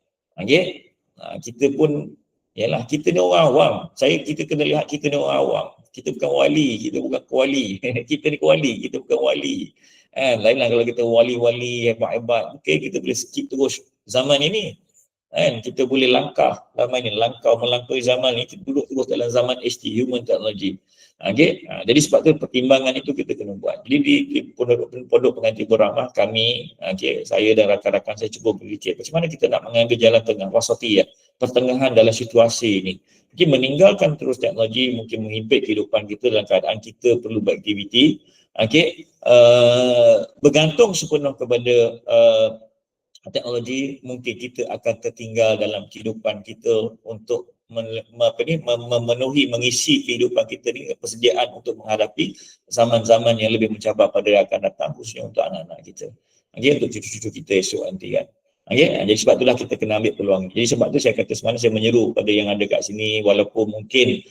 kita pun yalah, kita ni orang awam. Kita kena lihat kita ni orang awam. Kita bukan wali, kita bukan kuali. Kita ni kuali, kita bukan wali. Lainlah kalau kita wali-wali hebat-hebat, kita boleh skip terus zaman ini. Kita boleh langkah zaman ini, melampaui zaman ini, kita duduk terus dalam zaman HT, human technology. Jadi sebab tu pertimbangan itu kita kena buat. Jadi di pondok pengantin beramah kami, saya dan rakan-rakan saya cuba berfikir macam mana kita nak mengambil jalan tengah, wasatiyah, pertengahan dalam situasi ini. Jadi meninggalkan terus teknologi mungkin menghimpit kehidupan kita dalam keadaan kita perlu beraktiviti. Bergantung sepenuh kepada teknologi, mungkin kita akan tertinggal dalam kehidupan kita untuk memenuhi, mengisi kehidupan kita ni, persediaan untuk menghadapi zaman-zaman yang lebih mencabar pada yang akan datang, khususnya untuk anak-anak kita, untuk cucu-cucu kita esok nanti kan. Jadi sebab itulah kita kena ambil peluang. Jadi sebab tu saya kata sebenarnya saya menyeru pada yang ada kat sini, walaupun mungkin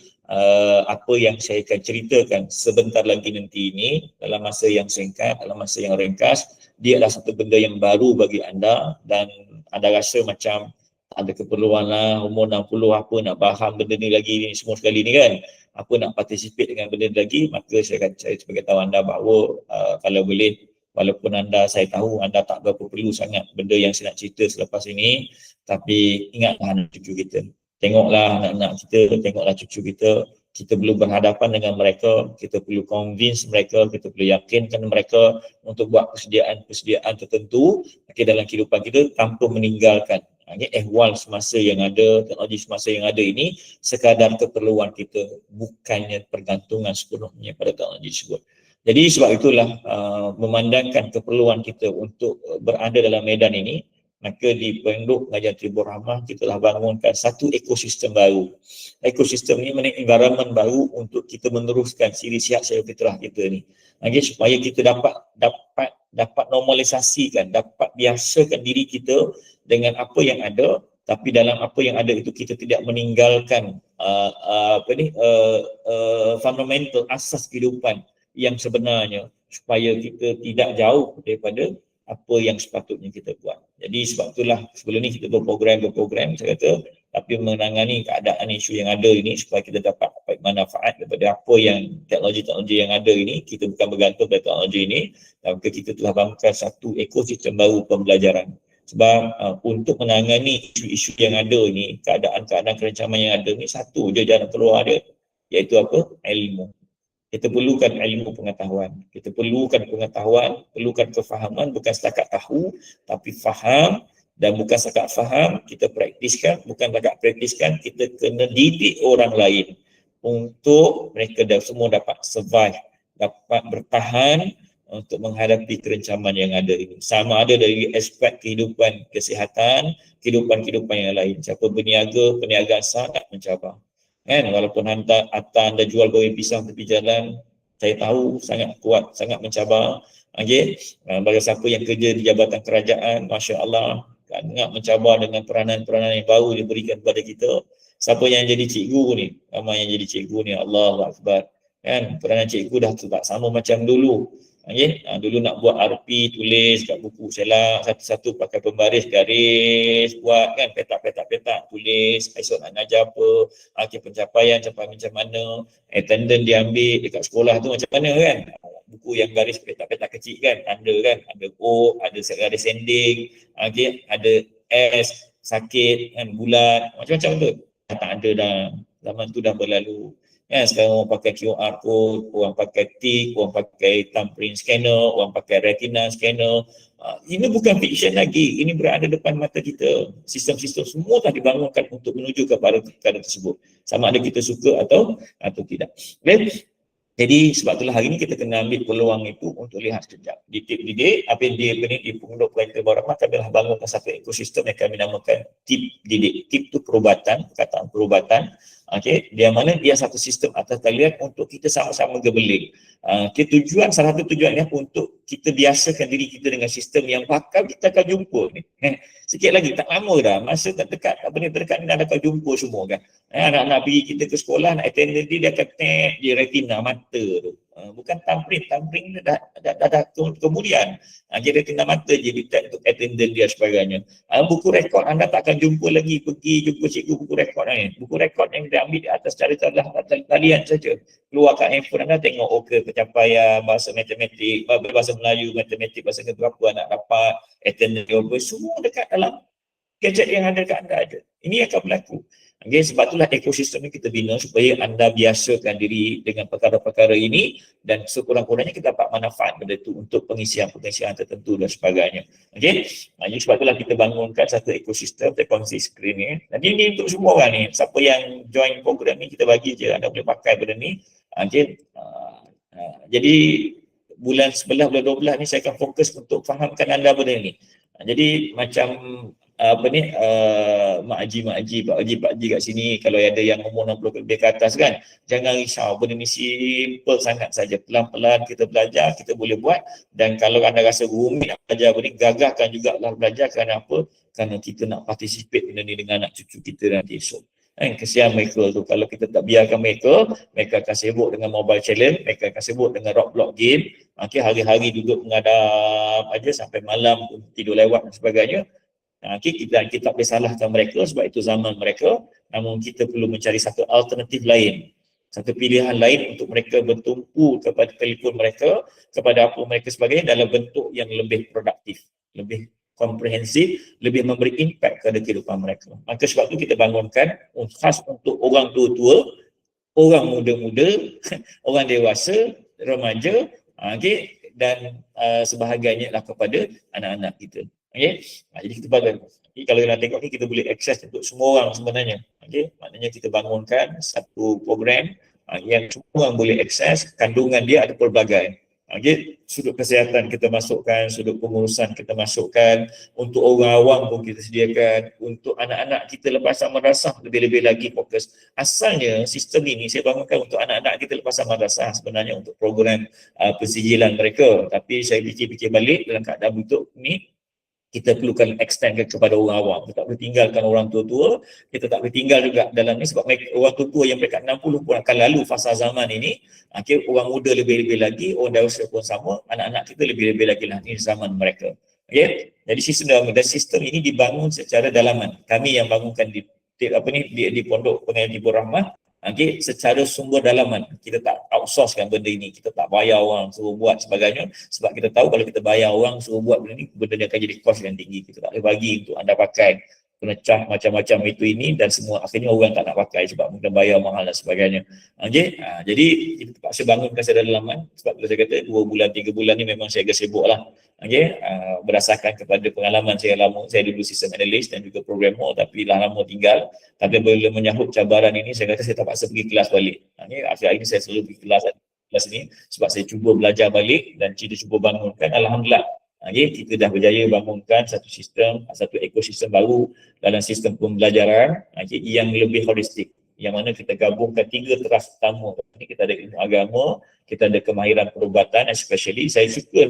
apa yang saya akan ceritakan sebentar lagi nanti ini dalam masa yang singkat, dalam masa yang ringkas, dia adalah satu benda yang baru bagi anda dan anda rasa macam ada keperluan lah, umur 60 apa nak faham benda ni lagi ni semua sekali ni kan, apa nak participate dengan benda ni lagi, maka saya sebagai tahu anda bahawa kalau boleh, walaupun saya tahu anda tak berapa perlu sangat benda yang saya nak cerita selepas ini, tapi ingatlah anak cucu kita, tengoklah anak-anak kita, tengoklah cucu kita perlu berhadapan dengan mereka, kita perlu convince mereka, kita perlu yakinkan mereka untuk buat persediaan tertentu dalam kehidupan kita tanpa meninggalkan ehwal semasa yang ada, teknologi semasa yang ada ini sekadar keperluan kita, bukannya pergantungan sepenuhnya pada teknologi tersebut. Jadi sebab itulah memandangkan keperluan kita untuk berada dalam medan ini, maka di Pondok Pengajian Tribur Rahmah kita telah bangunkan satu ekosistem baru. Ekosistem ini maknanya environment baru untuk kita meneruskan siri sihat secara fitrah kita ni. Supaya kita dapat normalisasikan, dapat biasakan diri kita dengan apa yang ada, tapi dalam apa yang ada itu kita tidak meninggalkan fundamental asas kehidupan yang sebenarnya, supaya kita tidak jauh daripada apa yang sepatutnya kita buat. Jadi sebab itulah sebelum ni kita berprogram saya kata, tapi menangani keadaan isu yang ada ini supaya kita dapat manfaat daripada apa yang teknologi-teknologi yang ada ini, kita bukan bergantung pada teknologi ini, dan kita telah bangunkan satu ekosistem baru pembelajaran. Sebab untuk menangani isu-isu yang ada ini, keadaan-keadaan kerencaman yang ada ni, satu je jalan keluar dia, iaitu apa? Ilmu. Kita perlukan ilmu pengetahuan. Kita perlukan pengetahuan, perlukan kefahaman, bukan setakat tahu, tapi faham, dan bukan setakat faham, kita praktiskan, bukan setakat praktiskan, kita kena didik orang lain untuk mereka semua dapat survive, dapat bertahan untuk menghadapi kerencaman yang ada ini. Sama ada dari aspek kehidupan kesihatan, kehidupan yang lain. Siapa berniaga, perniagaan sangat mencabar. Walaupun anda jual goreng pisang tepi jalan, saya tahu sangat kuat, sangat mencabar. Bagi siapa yang kerja di jabatan kerajaan, Masya Allah, sangat mencabar dengan peranan-peranan yang baru diberikan kepada kita. Siapa yang jadi cikgu ni, ramai yang jadi cikgu ni, Allahu Akbar. Peranan cikgu dah tak sama macam dulu. Dulu nak buat RP, tulis kat buku selak, satu-satu pakai pembaris, garis, buat kan, petak, tulis, esok nak ngajar apa, pencapaian macam mana, attendance dia ambil dekat sekolah tu macam mana kan, buku yang garis petak-petak kecil kan, tanda kan, ada O, ada garis sending, ada S, sakit kan, bulat, macam-macam tu. Tak ada dah, zaman tu dah berlalu. Sekarang orang pakai QR code, orang pakai tik, orang pakai thumbprint scanner, orang pakai retina scanner. Ini bukan fiction lagi, ini berada depan mata kita. Sistem-sistem semua telah dibangunkan untuk menuju kepada perkara tersebut. Sama ada kita suka atau tidak. Jadi sebab itulah hari ini kita kena ambil peluang itu untuk lihat sekejap. Di tip didik, di Pondok Pengajian Tribur Rahmah, kami telah bangunkan satu ekosistem yang kami namakan tip didik. Tip itu perubatan, perkataan perubatan. Dia mana dia satu sistem atas talian untuk kita sama-sama gebeling. Salah satu tujuannya untuk kita biasakan diri kita dengan sistem yang bakal kita akan jumpa ni. Sikit lagi, tak lama dah, masa tak dekat, benda terdekat ni dah akan jumpa semua kan. Anak-anak pergi kita ke sekolah, nak attendance dia akan tap je retina mata tu. Bukan thumbprint ni dah kemudian. Dia retina mata je di tap untuk attendance dia sebagainya. Buku rekod anda tak akan jumpa lagi, pergi jumpa cikgu buku rekod ni. Buku rekod yang dia ambil di atas talian saja. Keluarkan handphone anda, tengok pencapaian, bahasa matematik, bahasa Melayu, matematik, bahasa berapa anak dapat, attendance dia apa, semua dekat dalam gadget yang ada dekat anda ada. Ini akan berlaku. Okay, sebab itulah ekosistem ni kita bina supaya anda biasakan diri dengan perkara-perkara ini dan sekurang-kurangnya kita dapat manfaat benda itu untuk pengisian-pengisian tertentu dan sebagainya. Okay, jadi sebab itulah kita bangunkan satu ekosistem teknologi screen ni. Dan ini untuk semua orang ni. Siapa yang join program ni kita bagi je, anda boleh pakai benda ni. Okay, jadi bulan 11, bulan 12 ni saya akan fokus untuk fahamkan anda benda ni. Jadi macam apa ni, mak haji kat sini, kalau ada yang umur 60 lebih ke atas kan, jangan risau, benda ni simple sangat saja, pelan-pelan kita belajar, kita boleh buat. Dan kalau anda rasa rumit nak belajar benda ni, gagahkan jugalah belajar. Kerana apa? Kerana kita nak participate benda ni dengan anak cucu kita nanti esok. Kesian mereka tu, kalau kita tak biarkan mereka akan sibuk dengan mobile challenge, mereka akan sibuk dengan roadblock game. Okay, hari-hari duduk mengadap aja sampai malam tidur lewat dan sebagainya. Okay, kita tak boleh salahkan mereka sebab itu zaman mereka. Namun kita perlu mencari satu alternatif lain, satu pilihan lain untuk mereka bertumpu kepada telefon mereka, kepada apa mereka sebagainya dalam bentuk yang lebih produktif, lebih komprehensif, lebih memberi impact kepada kehidupan mereka. Maka sebab itu kita bangunkan khas untuk orang tua-tua, orang muda-muda, orang dewasa, remaja, okay, dan sebahagiannya lah kepada anak-anak kita. Okay? Jadi kita bagi. Jadi kalau nak tengok ni, kita boleh akses untuk semua orang sebenarnya. Okay? Maknanya kita bangunkan satu program yang semua orang boleh akses. Kandungan dia ada pelbagai. Okay? Sudut kesihatan kita masukkan, sudut pengurusan kita masukkan, untuk orang awam pun kita sediakan, untuk anak-anak kita lepasan madrasah lebih-lebih lagi fokus. Asalnya sistem ini saya bangunkan untuk anak-anak kita lepasan madrasah sebenarnya, untuk program pensijilan mereka. Tapi saya fikir-fikir balik, dalam keadaan bentuk ni kita perlukan extend kepada orang awam. Kita tak boleh tinggalkan orang tua-tua, kita tak boleh tinggal juga dalam ni sebab mereka, orang tua-tua yang peringkat 60 pun akan lalu fasa zaman ini. Okay, orang muda lebih-lebih lagi, orang dewasa pun sama, anak-anak kita lebih-lebih lagi lah, ini zaman mereka. Okay? Jadi sistem ini dibangun secara dalaman. Kami yang bangunkan di Pondok Pengajian Tibur Rahmah. Okay, secara sumber dalaman, kita tak outsourcekan benda ini, kita tak bayar orang suruh buat sebagainya, sebab kita tahu kalau kita bayar orang suruh buat benda ni, benda ni akan jadi kos yang tinggi. Kita tak boleh bagi untuk anda pakai penecah macam-macam itu ini, dan semua akhirnya orang tak nak pakai sebab mungkin bayar mahal dan sebagainya. Okay? Jadi kita terpaksa bangunkan secara dalaman. Sebab kalau saya kata 2 bulan 3 bulan ni memang saya agak sibuk lah. Okay? Berdasarkan kepada pengalaman saya lama, saya dulu sistem analis dan juga programmer, tapi dah lama tinggal. Tapi bila menyahut cabaran ini, saya kata saya terpaksa pergi kelas balik. Akhir-akhir ini saya selalu pergi kelas ini sebab saya cuba belajar balik dan kita cuba bangunkan. Alhamdulillah, kita dah berjaya bangunkan satu sistem, satu ekosistem baru dalam sistem pembelajaran yang lebih holistik, yang mana kita gabungkan 3 teras utama. Kita ada ilmu agama, kita ada kemahiran perubatan, especially saya suka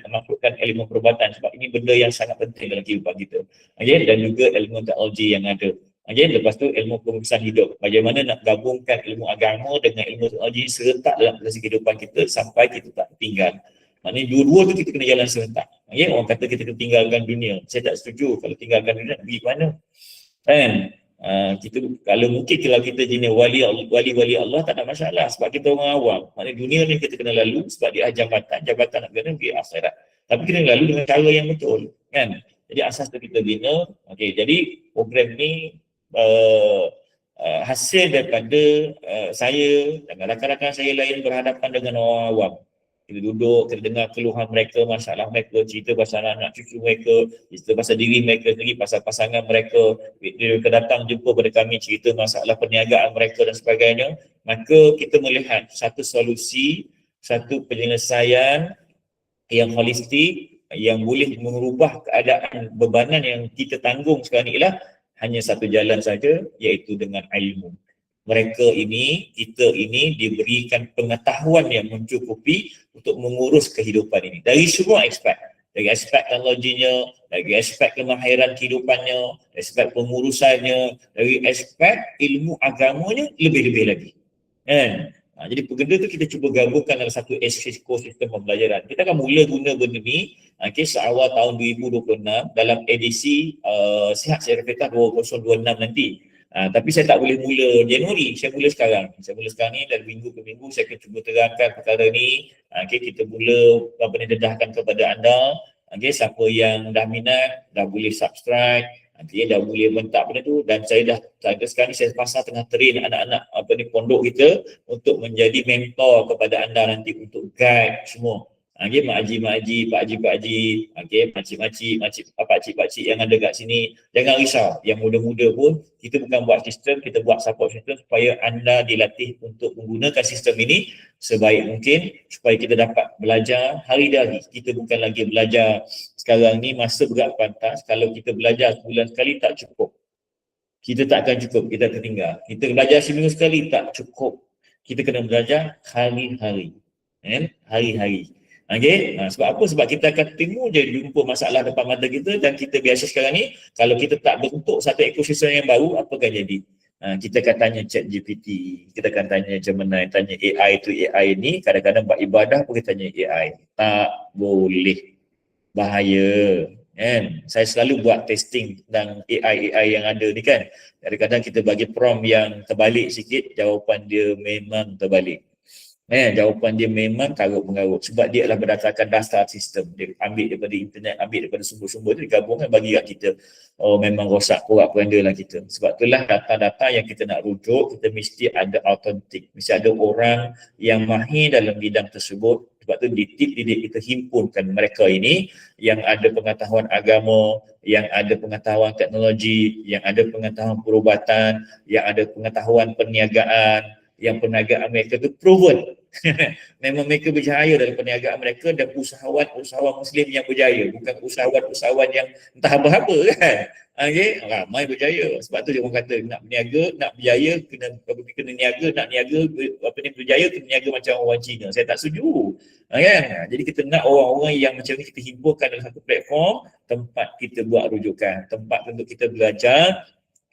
masukkan ilmu perubatan sebab ini benda yang sangat penting dalam kehidupan kita. Dan juga ilmu teknologi yang ada. Lepas tu ilmu pengurusan hidup. Bagaimana nak gabungkan ilmu agama dengan ilmu teknologi serentak dalam proses kehidupan kita sampai kita tak tertinggal. Maknanya dua-dua tu kita kena jalan serentak. Orang kata kita kena tinggalkan dunia. Saya tak setuju. Kalau tinggalkan dunia, pergi ke mana? Kan? Kita, kalau mungkin kalau kita jenis wali Allah tak ada masalah sebab kita orang awam. Maknanya dunia ni kita kena lalu sebab dia jabatan nak kena pergi akhirat. Tapi kita lalu dengan cara yang betul. Kan? Jadi asas tu kita bina. Jadi program ni hasil daripada saya dan rakan-rakan saya lain berhadapan dengan orang awam. Kita duduk, kita dengar keluhan mereka, masalah mereka, cerita pasal anak cucu mereka, cerita pasal diri mereka sendiri, pasal pasangan mereka. Mereka datang jumpa pada kami, cerita masalah perniagaan mereka dan sebagainya. Maka kita melihat satu solusi, satu penyelesaian yang holistik, yang boleh mengubah keadaan bebanan yang kita tanggung sekarang ni ialah hanya satu jalan saja, iaitu dengan ilmu. Mereka ini, kita ini diberikan pengetahuan yang mencukupi untuk mengurus kehidupan ini. Dari semua aspek. Dari aspek teknologinya, dari aspek kemahiran kehidupannya, dari aspek pengurusannya, dari aspek ilmu agamanya, lebih-lebih lagi. Jadi benda tu kita cuba gabungkan dalam satu ekosistem pembelajaran. Kita akan mula guna benda ni seawal tahun 2026 dalam edisi Sihat Sertifikat 2026 nanti. Tapi saya tak boleh mula Januari, saya mula sekarang. Ni dari minggu ke minggu saya akan cuba terangkan perkara ni. Kita mula dedahkan kepada anda. Siapa yang dah minat, dah boleh subscribe. Dia dah boleh bentak benda tu, dan saya dah sekarang ni saya pasal tengah train anak-anak pondok kita untuk menjadi mentor kepada anda nanti untuk guide semua. Okey, mak haji, pak haji, okey, pakcik yang ada kat sini, jangan risau. Yang muda-muda pun kita bukan buat sistem, kita buat support system supaya anda dilatih untuk menggunakan sistem ini sebaik mungkin supaya kita dapat belajar hari-hari. Kita bukan lagi belajar sekarang ni masa berat pantas, kalau kita belajar sebulan sekali tak cukup. Kita tak akan cukup, kita tertinggal. Kita belajar seminggu sekali tak cukup. Kita kena belajar hari-hari. Hari-hari. Okey, sebab apa? Sebab kita akan temu je jumpa masalah depan mata kita, dan kita biasa sekarang ni kalau kita tak bentuk satu ekosistem yang baru, apa akan jadi? Kita akan tanya ChatGPT, kita akan tanya Gemini, tanya AI tu AI ni, kadang-kadang buat ibadah pun kita tanya AI. Tak boleh. Bahaya. Kan? Saya selalu buat testing tentang AI yang ada ni kan. Kadang-kadang kita bagi prompt yang terbalik sikit, jawapan dia memang terbalik. Jawapan dia memang karut-mengarut sebab dia adalah berdasarkan dasar sistem. Dia ambil daripada internet, ambil daripada sumber-sumber tu, digabungkan bagi kat kita. Oh, memang rosak porak-poranda lah kita. Sebab itulah data-data yang kita nak rujuk, kita mesti ada autentik. Mesti ada orang yang mahir dalam bidang tersebut. Sebab tu didik kita himpunkan mereka ini yang ada pengetahuan agama, yang ada pengetahuan teknologi, yang ada pengetahuan perubatan, yang ada pengetahuan perniagaan, yang perniagaan mereka tu proven. Memang mereka berjaya dalam perniagaan mereka, dan usahawan Muslim yang berjaya, bukan usahawan yang entah apa-apa kan. Okay? Ramai berjaya. Sebab tu dia orang kata nak berniaga, nak berjaya kena niaga, nak niaga berjaya kena niaga macam orang Cina. Saya tak setuju. Kan? Jadi kita nak orang-orang yang macam ni kita himpunkan dalam satu platform, tempat kita buat rujukan, tempat untuk kita belajar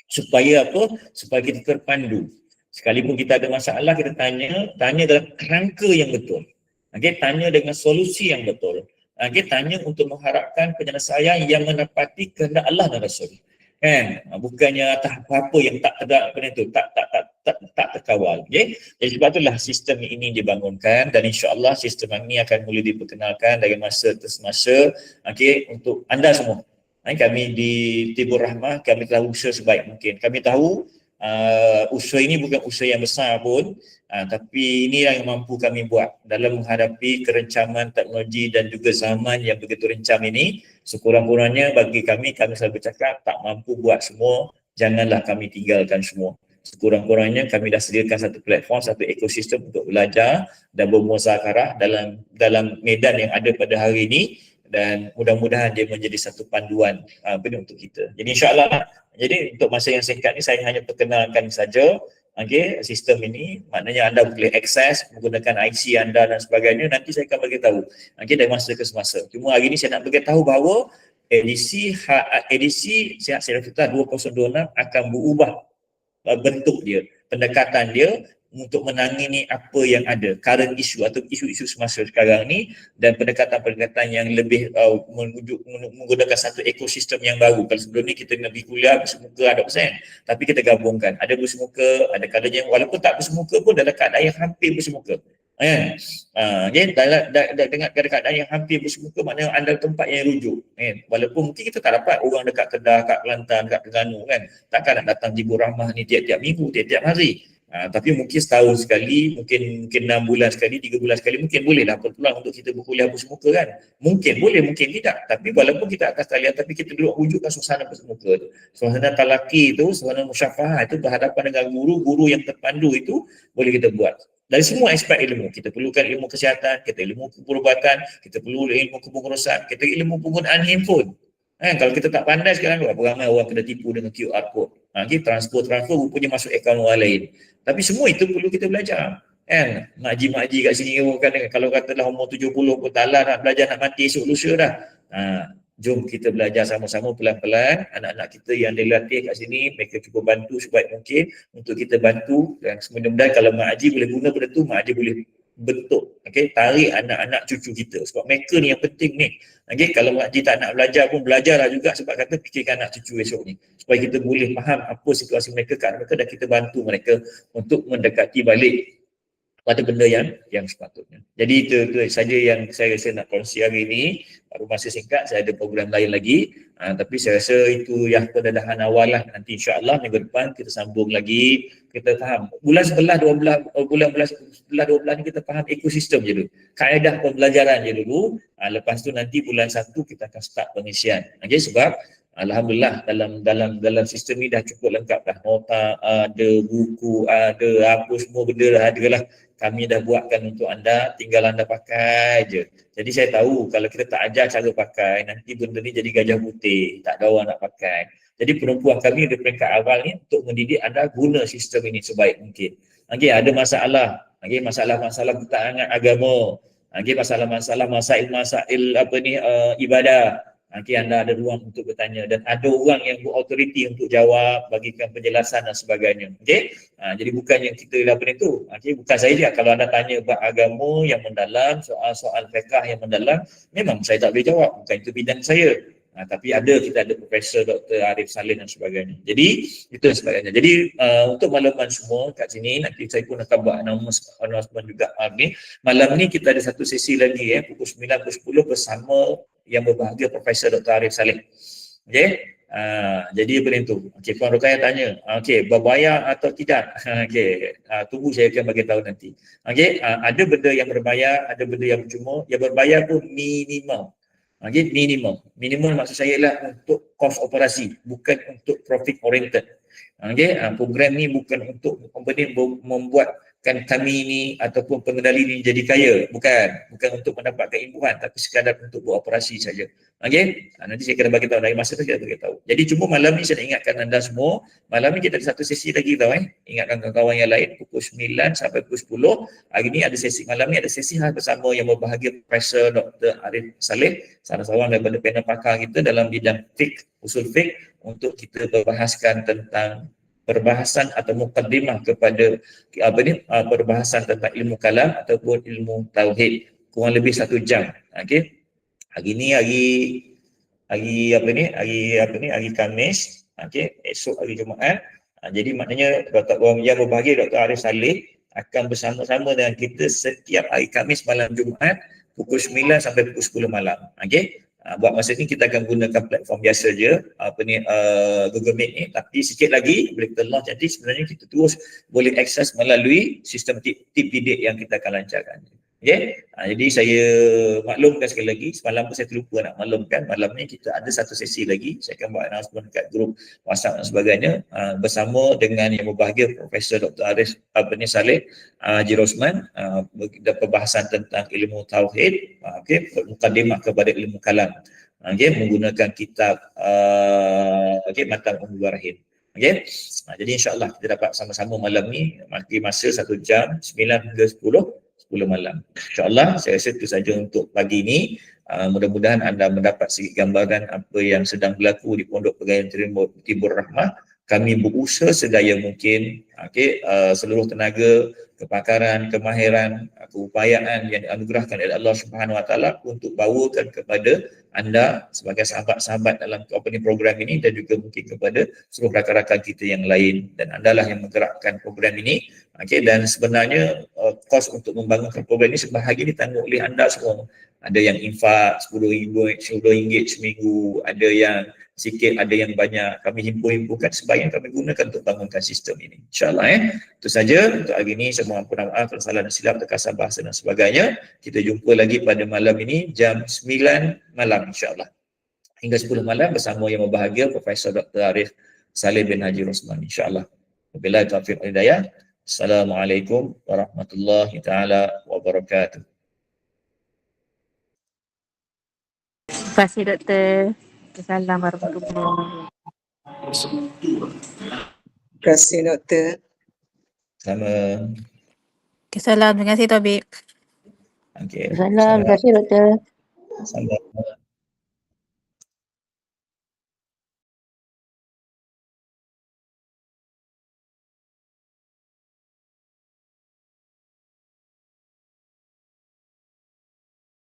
supaya apa? Supaya kita terpandu. Sekalipun kita ada masalah, kita tanya dalam kerangka yang betul. Okey, tanya dengan solusi yang betul. Okey, tanya untuk mengharapkan penyelesaian yang menepati kehendak Allah dan Rasul. Kan? Bukannya atas apa-apa yang tak ada tak terkawal. Okey. Jadi sebab itulah sistem ini dibangunkan, dan insya-Allah sistem ini akan mula diperkenalkan dari masa ke semasa. Okey, untuk anda semua. Kami di Tibur Rahmah, kami telah usaha sebaik mungkin. Kami tahu usaha ini bukan usaha yang besar pun, tapi inilah yang mampu kami buat dalam menghadapi kerencaman teknologi dan juga zaman yang begitu rencam ini. Sekurang-kurangnya bagi kami selalu bercakap, tak mampu buat semua, janganlah kami tinggalkan semua. Sekurang-kurangnya kami dah sediakan satu platform, satu ekosistem untuk belajar dan bermuzakarah dalam medan yang ada pada hari ini, dan mudah-mudahan dia menjadi satu panduan untuk kita. Jadi insya-Allah, jadi untuk masa yang singkat ni saya hanya perkenalkan saja sistem ini. Maknanya anda boleh akses menggunakan IC anda dan sebagainya. Nanti saya akan bagi tahu dari masa ke semasa. Cuma hari ini saya nak bagi tahu bahawa edisi Sihat Sejahtera 2026 akan berubah bentuk dia, pendekatan dia untuk menangani apa yang ada, current issue atau isu-isu semasa sekarang ni, dan pendekatan-pendekatan yang lebih menggunakan satu ekosistem yang baru. Kalau sebelum ni kita pergi kuliah bersemuka 100%, tapi kita gabungkan, ada bersemuka, ada kalanya walaupun tak bersemuka pun dalam keadaan yang hampir bersemuka. Dengan keadaan yang hampir bersemuka, maknanya anda tempat yang rujuk. Walaupun mungkin kita tak dapat orang dekat Kedah, dekat Kelantan, dekat Terengganu kan, takkan nak datang Tibur Rahmah ni tiap-tiap minggu, tiap-tiap hari. Tapi mungkin setahun sekali, mungkin 6 bulan sekali, 3 bulan sekali, mungkin bolehlah berpeluang untuk kita berkuliah bersemuka kan. Mungkin boleh, mungkin tidak. Tapi walaupun kita atas talian, tapi kita duduk wujudkan suasana bersemuka tu. Suasana talaki tu, suasana musyafahah itu, berhadapan dengan guru-guru yang terpandu itu, boleh kita buat. Dari semua aspek ilmu, kita perlukan ilmu kesihatan, kita ilmu perubatan, kita perlu ilmu kepengurusan, kita ilmu penggunaan handphone. Kalau kita tak pandai sekarang, berapa ramai orang kena tipu dengan QR code. Transfer rupanya masuk akaun orang lain. Tapi semua itu perlu kita belajar. Makji-makji kat sini kan, kalau katalah umur 70 pun tak lah nak belajar, nak mati esok lusa dah. Jom kita belajar sama-sama pelan-pelan. Anak-anak kita yang dilatih kat sini, mereka cuba bantu sebaik mungkin untuk kita bantu. Dan mudah-mudahan kalau Mak Haji boleh guna benda tu, Mak Haji boleh bentuk, tarik anak-anak cucu kita. Sebab mereka ni yang penting ni. Kalau Mak Haji tak nak belajar pun, belajarlah juga, sebab kata fikirkan anak cucu esok ni. Supaya kita boleh faham apa situasi mereka, kat mereka, dan kita bantu mereka untuk mendekati balik pada benda yang sepatutnya. Jadi itu saja yang saya rasa nak kongsi hari ini. Baru masa singkat, saya ada program lain lagi. Tapi saya rasa itu yang pendedahan awal lah. Nanti insyaAllah minggu depan kita sambung lagi. Kita faham. Bulan 11, 12, bulan 11, 12 ni kita faham ekosistem je dulu. Kaedah pembelajaran je dulu. Lepas tu nanti bulan 1 kita akan start pengisian. Okay, sebab alhamdulillah dalam sistem ni dah cukup lengkap dah. Nota ada, buku ada, apa semua benda dah ada lah. Kami dah buatkan untuk anda, tinggal anda pakai je. Jadi saya tahu kalau kita tak ajar cara pakai, nanti benda ni jadi gajah putih, tak ada orang nak pakai. Jadi penumpuan kami di peringkat awal ni untuk mendidik anda guna sistem ini sebaik mungkin. Okey, ada masalah. Okey, masalah-masalah pertahanan agama. Okey, masalah-masalah masail apa ni ibadah. Nanti anda ada ruang untuk bertanya dan ada orang yang berautoriti untuk jawab, bagikan penjelasan dan sebagainya. Okey. Jadi bukan yang kita lakukan itu. Okey, bukan saja kalau anda tanya bab agama yang mendalam, soal-soal fiqh yang mendalam, memang saya tak boleh jawab, bukan itu bidang saya. Tapi kita ada Profesor Dr. Arif Saleh dan sebagainya. Jadi itu dan sebagainya. Jadi untuk makluman semua kat sini, nanti saya pun akan buat announcement juga ni. Malam ni kita ada satu sesi lagi pukul 9, pukul 10 bersama yang berbahagia Profesor Dr. Arif Saleh. Okey. Jadi apa itu? Okey, Puan Rukayah tanya. Okey, berbayar atau tidak? Okey, tunggu saya akan bagi tahu nanti. Okey, ada benda yang berbayar, ada benda yang percuma. Yang berbayar pun minimum. Okey, minimum maksud saya ialah untuk kos operasi, bukan untuk profit oriented. Okey, program ni bukan untuk company membuatkan kami ni ataupun pengendali ni jadi kaya, bukan untuk mendapatkan imbuhan, tapi sekadar untuk beroperasi saja. Okey, nanti saya akan bagi tahu dari masa tu, saya bagi tahu. Jadi cuma malam ni saya nak ingatkan anda semua, malam ni kita ada satu sesi lagi tau ingatkan kawan-kawan yang lain pukul 9 sampai pukul 10. Hari ni ada sesi, malam ni ada sesi bersama yang berbahagia Profesor Dr. Arif Saleh, salah seorang daripada panel pakar kita dalam bidang fiqh, usul fiqh, untuk kita berbahaskan tentang perbahasan atau mukaddimah kepada perbahasan tentang ilmu kalam ataupun ilmu tauhid, kurang lebih 1 jam. Okey. Hari ni hari Khamis, okey, esok hari Jumaat. Jadi maknanya yang berbahagia Dr. Arif Saleh akan bersama-sama dengan kita setiap hari Khamis malam Jumaat pukul 9 sampai pukul 10 malam. Okey. Buat masa ni kita akan gunakan platform biasa je, Google Meet ni, tapi sikit lagi boleh kita launch, nanti sebenarnya kita terus boleh akses melalui sistem tip bidik yang kita akan lancarkan. Okay? Jadi saya maklumkan sekali lagi, semalam pun saya terlupa nak maklumkan, malam ni kita ada satu sesi lagi, saya akan buat announcement dekat grup WhatsApp dan sebagainya, bersama dengan yang berbahagia Profesor Dr. Arif Saleh Haji Rosman, perbahasan tentang ilmu tauhid, mukadimah kepada ilmu kalam, menggunakan kitab Matan Ummul Rahim. Jadi insyaAllah kita dapat sama-sama malam ni, masa 1 jam, 9 hingga 10 malam. InsyaAllah saya rasa itu saja untuk pagi ini. Mudah-mudahan anda mendapat sedikit gambaran apa yang sedang berlaku di Pondok Pegawaian Tibur Rahmah. Kami berusaha sedaya mungkin, seluruh tenaga, kepakaran, kemahiran, keupayaan yang dianugerahkan oleh Allah Subhanahu Wa Taala untuk bawakan kepada anda sebagai sahabat-sahabat dalam program ini, dan juga mungkin kepada seluruh rakan-rakan kita yang lain, dan andalah yang menggerakkan program ini. Dan sebenarnya kos untuk membangunkan program ini sebahagian ditanggung oleh anda semua. Ada yang infak RM10 seminggu, ada yang sikit, ada yang banyak. Kami himpun-himpunkan sebahagian kami gunakan untuk bangunkan sistem ini. InsyaAllah itu saja untuk hari ini. Saya mohon maaf kalau salah dan silap, terkasar bahasa dan sebagainya. Kita jumpa lagi pada malam ini jam 9 malam insyaAllah hingga 10 malam bersama yang berbahagia Profesor Dr. Arif Saleh bin Haji Rosman insyaAllah. Wabillahi taufiq wal hidayah. Assalamualaikum warahmatullahi taala wabarakatuh. Terima kasih Doktor. Assalamualaikum warahmatullahi wabarakatuh. Terima kasih Doktor. Sama. Salam, terima kasih Tobik. Okey. Salam, terima kasih Doktor. Sama.